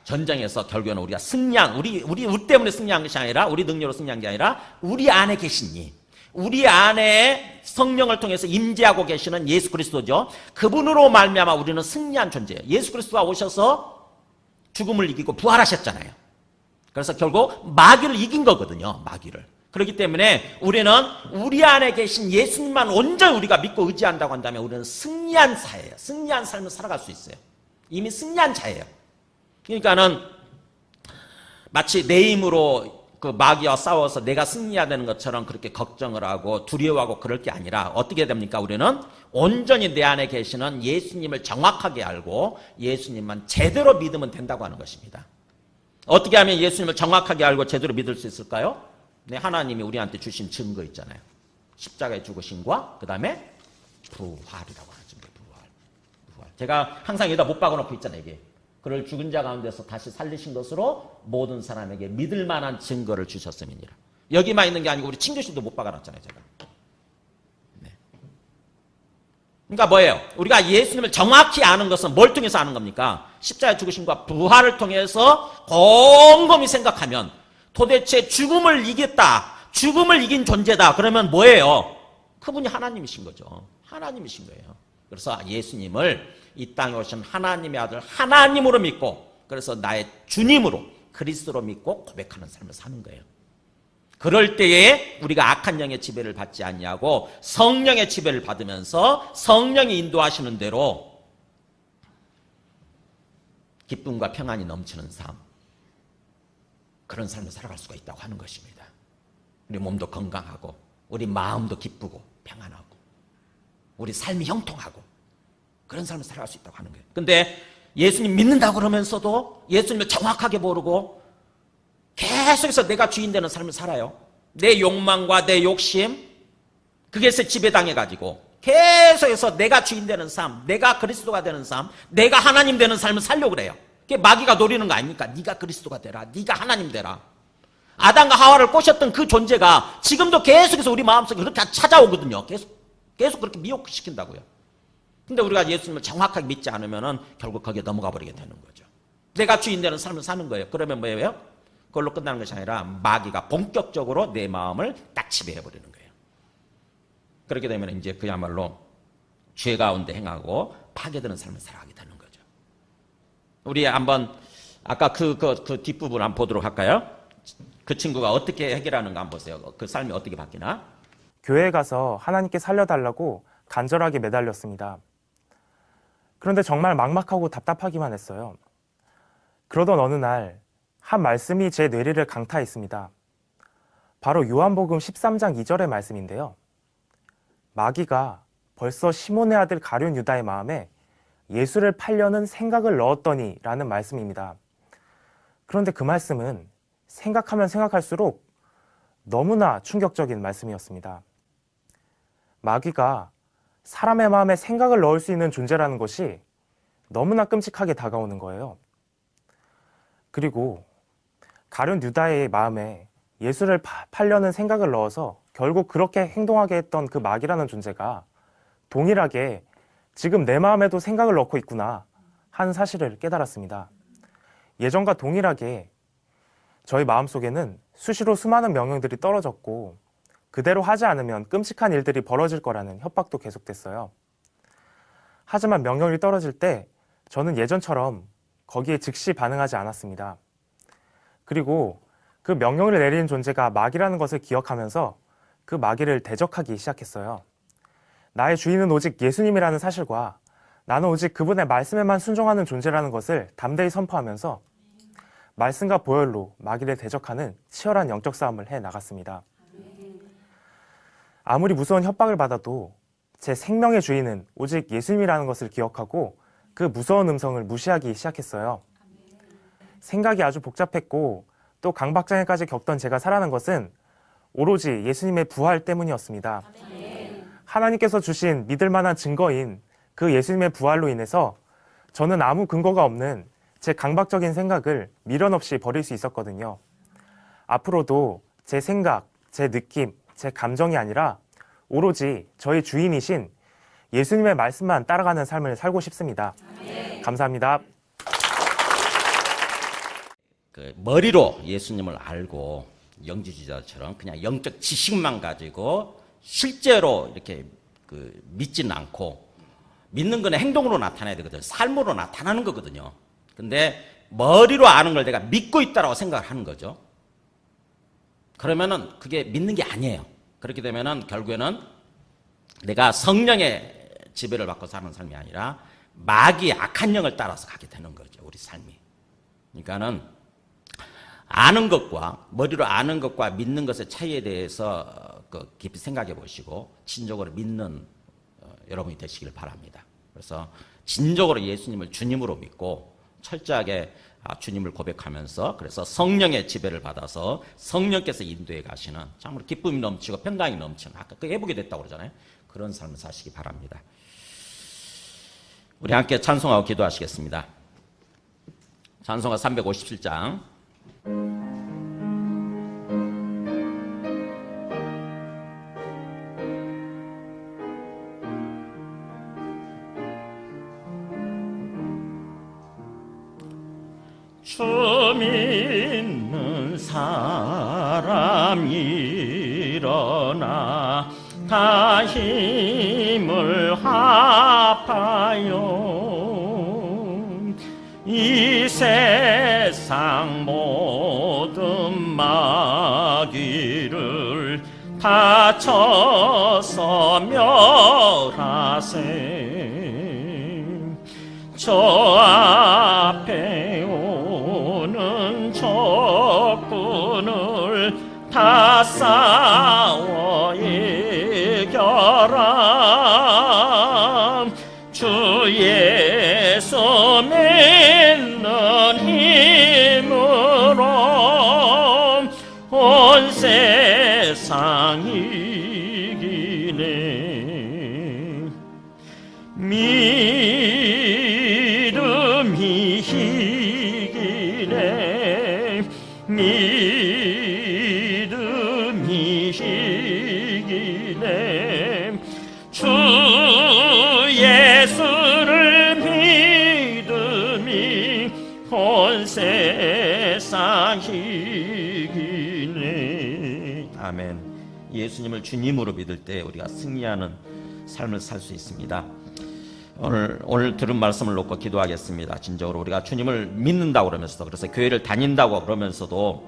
전쟁에서 결국에는 우리가 승리한, 우리 때문에 승리한 것이 아니라, 우리 능력으로 승리한 게 아니라 우리 안에 계신 이, 우리 안에 성령을 통해서 임재하고 계시는 예수 그리스도죠. 그분으로 말미암아 우리는 승리한 존재예요. 예수 그리스도가 오셔서 죽음을 이기고 부활하셨잖아요. 그래서 결국 마귀를 이긴 거거든요. 마귀를. 그렇기 때문에 우리는 우리 안에 계신 예수님만 온전히 우리가 믿고 의지한다고 한다면 우리는 승리한 자예요. 승리한 삶을 살아갈 수 있어요. 이미 승리한 자예요. 그러니까는 마치 내 힘으로 그 마귀와 싸워서 내가 승리해야 되는 것처럼 그렇게 걱정을 하고 두려워하고 그럴 게 아니라 어떻게 됩니까? 우리는 온전히 내 안에 계시는 예수님을 정확하게 알고 예수님만 제대로 믿으면 된다고 하는 것입니다. 어떻게 하면 예수님을 정확하게 알고 제대로 믿을 수 있을까요? 네, 하나님이 우리한테 주신 증거 있잖아요. 십자가의 죽으심과 그 다음에 부활이라고 하는 증거. 부활. 제가 항상 여기다 못 박아놓고 있잖아요. 이게. 그를 죽은 자 가운데서 다시 살리신 것으로 모든 사람에게 믿을 만한 증거를 주셨음이니라. 여기만 있는 게 아니고 우리 친교실도 못 박아놨잖아요. 제가. 네. 그러니까 뭐예요? 우리가 예수님을 정확히 아는 것은 뭘 통해서 아는 겁니까? 십자가의 죽으심과 부활을 통해서 곰곰이 생각하면 도대체 죽음을 이겼다, 죽음을 이긴 존재다. 그러면 뭐예요? 그분이 하나님이신 거죠. 하나님이신 거예요. 그래서 예수님을 이 땅에 오신 하나님의 아들 하나님으로 믿고, 그래서 나의 주님으로 그리스도로 믿고 고백하는 삶을 사는 거예요. 그럴 때에 우리가 악한 영의 지배를 받지 않냐고 성령의 지배를 받으면서 성령이 인도하시는 대로 기쁨과 평안이 넘치는 삶, 그런 삶을 살아갈 수가 있다고 하는 것입니다. 우리 몸도 건강하고 우리 마음도 기쁘고 평안하고 우리 삶이 형통하고 그런 삶을 살아갈 수 있다고 하는 거예요. 근데 예수님 믿는다고 그러면서도 예수님을 정확하게 모르고 계속해서 내가 주인 되는 삶을 살아요. 내 욕망과 내 욕심, 그게서 지배당해가지고 계속해서 내가 주인 되는 삶, 내가 그리스도가 되는 삶, 내가 하나님 되는 삶을 살려고 그래요. 그게 마귀가 노리는 거 아닙니까? 네가 그리스도가 되라, 네가 하나님 되라. 아담과 하와를 꼬셨던 그 존재가 지금도 계속해서 우리 마음속에 그렇게 찾아오거든요. 계속 그렇게 미혹시킨다고요. 근데 우리가 예수님을 정확하게 믿지 않으면은 결국 거기에 넘어가 버리게 되는 거죠. 내가 주인 되는 삶을 사는 거예요. 그러면 뭐예요? 그걸로 끝나는 것이 아니라 마귀가 본격적으로 내 마음을 딱 지배해 버리는 거예요. 그렇게 되면 이제 그야말로 죄 가운데 행하고 파괴되는 삶을 살아가게 되는 거죠. 우리 한번 아까 그 뒷부분 한번 보도록 할까요? 그 친구가 어떻게 해결하는가 한번 보세요. 그 삶이 어떻게 바뀌나? 교회에 가서 하나님께 살려달라고 간절하게 매달렸습니다. 그런데 정말 막막하고 답답하기만 했어요. 그러던 어느 날 한 말씀이 제 뇌리를 강타했습니다. 바로 요한복음 13장 2절의 말씀인데요. 마귀가 벌써 시몬의 아들 가룟 유다의 마음에 예수를 팔려는 생각을 넣었더니 라는 말씀입니다. 그런데 그 말씀은 생각하면 생각할수록 너무나 충격적인 말씀이었습니다. 마귀가 사람의 마음에 생각을 넣을 수 있는 존재라는 것이 너무나 끔찍하게 다가오는 거예요. 그리고 가룟 유다의 마음에 예수를 팔려는 생각을 넣어서 결국 그렇게 행동하게 했던 그 마귀라는 존재가 동일하게 지금 내 마음에도 생각을 넣고 있구나 하는 사실을 깨달았습니다. 예전과 동일하게 저희 마음속에는 수시로 수많은 명령들이 떨어졌고 그대로 하지 않으면 끔찍한 일들이 벌어질 거라는 협박도 계속됐어요. 하지만 명령이 떨어질 때 저는 예전처럼 거기에 즉시 반응하지 않았습니다. 그리고 그 명령을 내리는 존재가 마귀라는 것을 기억하면서 그 마귀를 대적하기 시작했어요. 나의 주인은 오직 예수님이라는 사실과 나는 오직 그분의 말씀에만 순종하는 존재라는 것을 담대히 선포하면서 말씀과 보혈로 마귀를 대적하는 치열한 영적 싸움을 해 나갔습니다. 아무리 무서운 협박을 받아도 제 생명의 주인은 오직 예수님이라는 것을 기억하고 그 무서운 음성을 무시하기 시작했어요. 생각이 아주 복잡했고 또 강박장애까지 겪던 제가 살아난 것은 오로지 예수님의 부활 때문이었습니다. 하나님께서 주신 믿을 만한 증거인 그 예수님의 부활로 인해서 저는 아무 근거가 없는 제 강박적인 생각을 미련 없이 버릴 수 있었거든요. 앞으로도 제 생각, 제 느낌, 제 감정이 아니라 오로지 저희 주인이신 예수님의 말씀만 따라가는 삶을 살고 싶습니다. 감사합니다. 그 머리로 예수님을 알고 영지주의자처럼 그냥 영적 지식만 가지고 실제로 이렇게 믿지는 않고 믿는 건 행동으로 나타나야 되거든요. 삶으로 나타나는 거거든요. 근데 머리로 아는 걸 내가 믿고 있다라고 생각을 하는 거죠. 그러면은 그게 믿는 게 아니에요. 그렇게 되면은 결국에는 내가 성령의 지배를 받고 사는 삶이 아니라 마귀의 악한 영을 따라서 가게 되는 거죠. 우리 삶이. 그러니까는 아는 것과 머리로 아는 것과 믿는 것의 차이에 대해서 깊이 생각해 보시고 진정으로 믿는 여러분이 되시길 바랍니다. 그래서 진정으로 예수님을 주님으로 믿고 철저하게 주님을 고백하면서 그래서 성령의 지배를 받아서 성령께서 인도해 가시는 참으로 기쁨이 넘치고 평강이 넘치는 아까 그 회복이 됐다고 그러잖아요. 그런 삶을 사시기 바랍니다. 우리 함께 찬송하고 기도하시겠습니다. 찬송가 357장 주 믿는 사람 일어나 다 힘을 합하여 이 세상 모든 마귀를 다 쳐서 멸하세. 저 앞에 오는 적군을 다 싸워 이겨라. 주 예수 믿는 힘으로 온 세상 이기네. 믿음이 이기네. 믿음이 이기네. 주 예수를 믿음이 온 세상 이기네. 아멘. 예수님을 주님으로 믿을 때 우리가 승리하는 삶을 살 수 있습니다. 오늘 들은 말씀을 놓고 기도하겠습니다. 진정으로 우리가 주님을 믿는다고 그러면서도, 그래서 교회를 다닌다고 그러면서도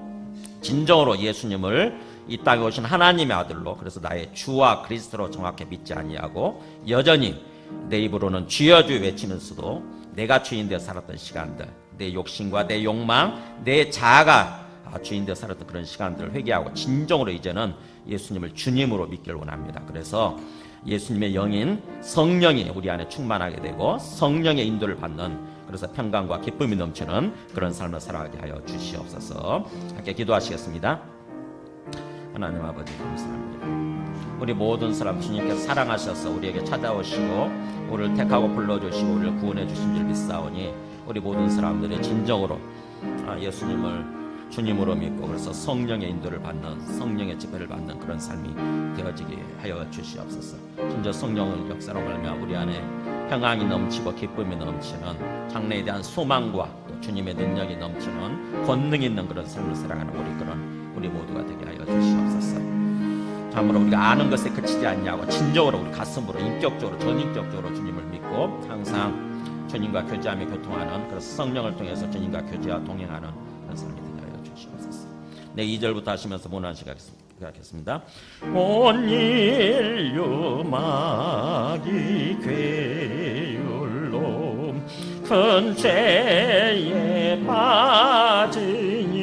진정으로 예수님을 이 땅에 오신 하나님의 아들로, 그래서 나의 주와 그리스도로 정확히 믿지 아니하고 여전히 내 입으로는 주여 주여 외치면서도 내가 주인 되어 살았던 시간들, 내 욕심과 내 욕망, 내 자아가 주인 되어 살았던 그런 시간들을 회개하고 진정으로 이제는 예수님을 주님으로 믿기를 원합니다. 그래서 예수님의 영인 성령이 우리 안에 충만하게 되고 성령의 인도를 받는, 그래서 평강과 기쁨이 넘치는 그런 삶을 살아가게 하여 주시옵소서. 함께 기도하시겠습니다. 하나님 아버지 감사합니다. 우리 모든 사람 주님께서 사랑하셔서 우리에게 찾아오시고 우리를 택하고 불러주시고 우리를 구원해 주신 줄 믿사오니 우리 모든 사람들이 진정으로 예수님을 주님으로 믿고 그래서 성령의 인도를 받는, 성령의 지배를 받는 그런 삶이 되어지게 하여 주시옵소서. 진짜 성령의 역사로 말미암아 우리 안에 평안이 넘치고 기쁨이 넘치는, 장래에 대한 소망과 또 주님의 능력이 넘치는 권능 있는 그런 삶을 살아가는 우리 모두가 되게 하여 주시옵소서. 참으로 우리가 아는 것에 그치지 않냐고 진정으로 우리 가슴으로 인격적으로 전인격적으로 주님을 믿고 항상 주님과 교제하며 교통하는, 그래서 성령을 통해서 주님과 교제와 동행하는 그런 삶이 되게 하여 주시옵소서. 네, 2절부터 하시면서 본원 시작하겠습니다. 온 인류 마귀 괴율로 큰 죄에 빠지니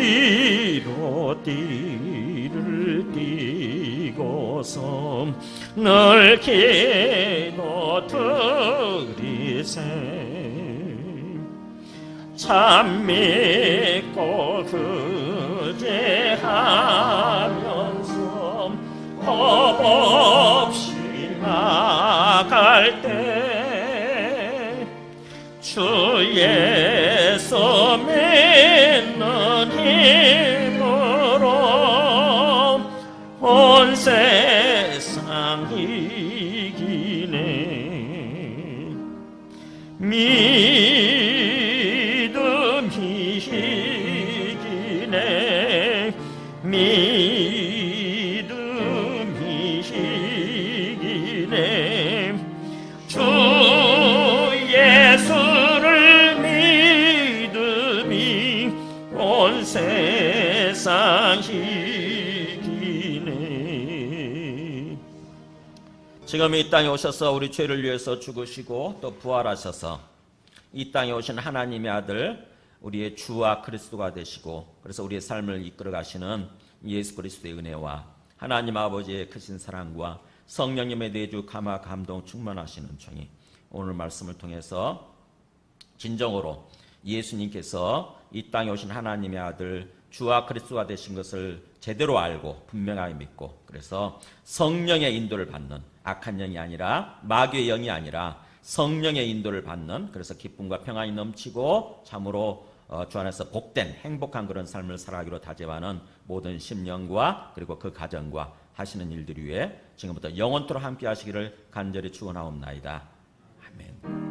진리로 띠를 띠고서 늘 기도 드리세 참 믿고 그제하면서 겁 없이 나갈 때 주 예수 믿는 힘으로 온 세상 이기네 믿음이 이기네 믿음이 이기네 주 예수를 믿음이 온 세상 이기네. 지금 이 땅에 오셔서 우리 죄를 위해서 죽으시고 또 부활하셔서 이 땅에 오신 하나님의 아들 우리의 주와 그리스도가 되시고 그래서 우리의 삶을 이끌어 가시는 예수 그리스도의 은혜와 하나님 아버지의 크신 사랑과 성령님의 내주 감화 감동 충만하시는 은총이 오늘 말씀을 통해서 진정으로 예수님께서 이 땅에 오신 하나님의 아들 주와 그리스도가 되신 것을 제대로 알고 분명하게 믿고 그래서 성령의 인도를 받는 악한 영이 아니라 마귀의 영이 아니라 성령의 인도를 받는 그래서 기쁨과 평안이 넘치고 참으로 주 안에서 복된 행복한 그런 삶을 살아가기로 다짐하는 모든 심령과 그리고 그 가정과 하시는 일들 위해 지금부터 영원토록 함께 하시기를 간절히 축원하옵나이다. 아멘.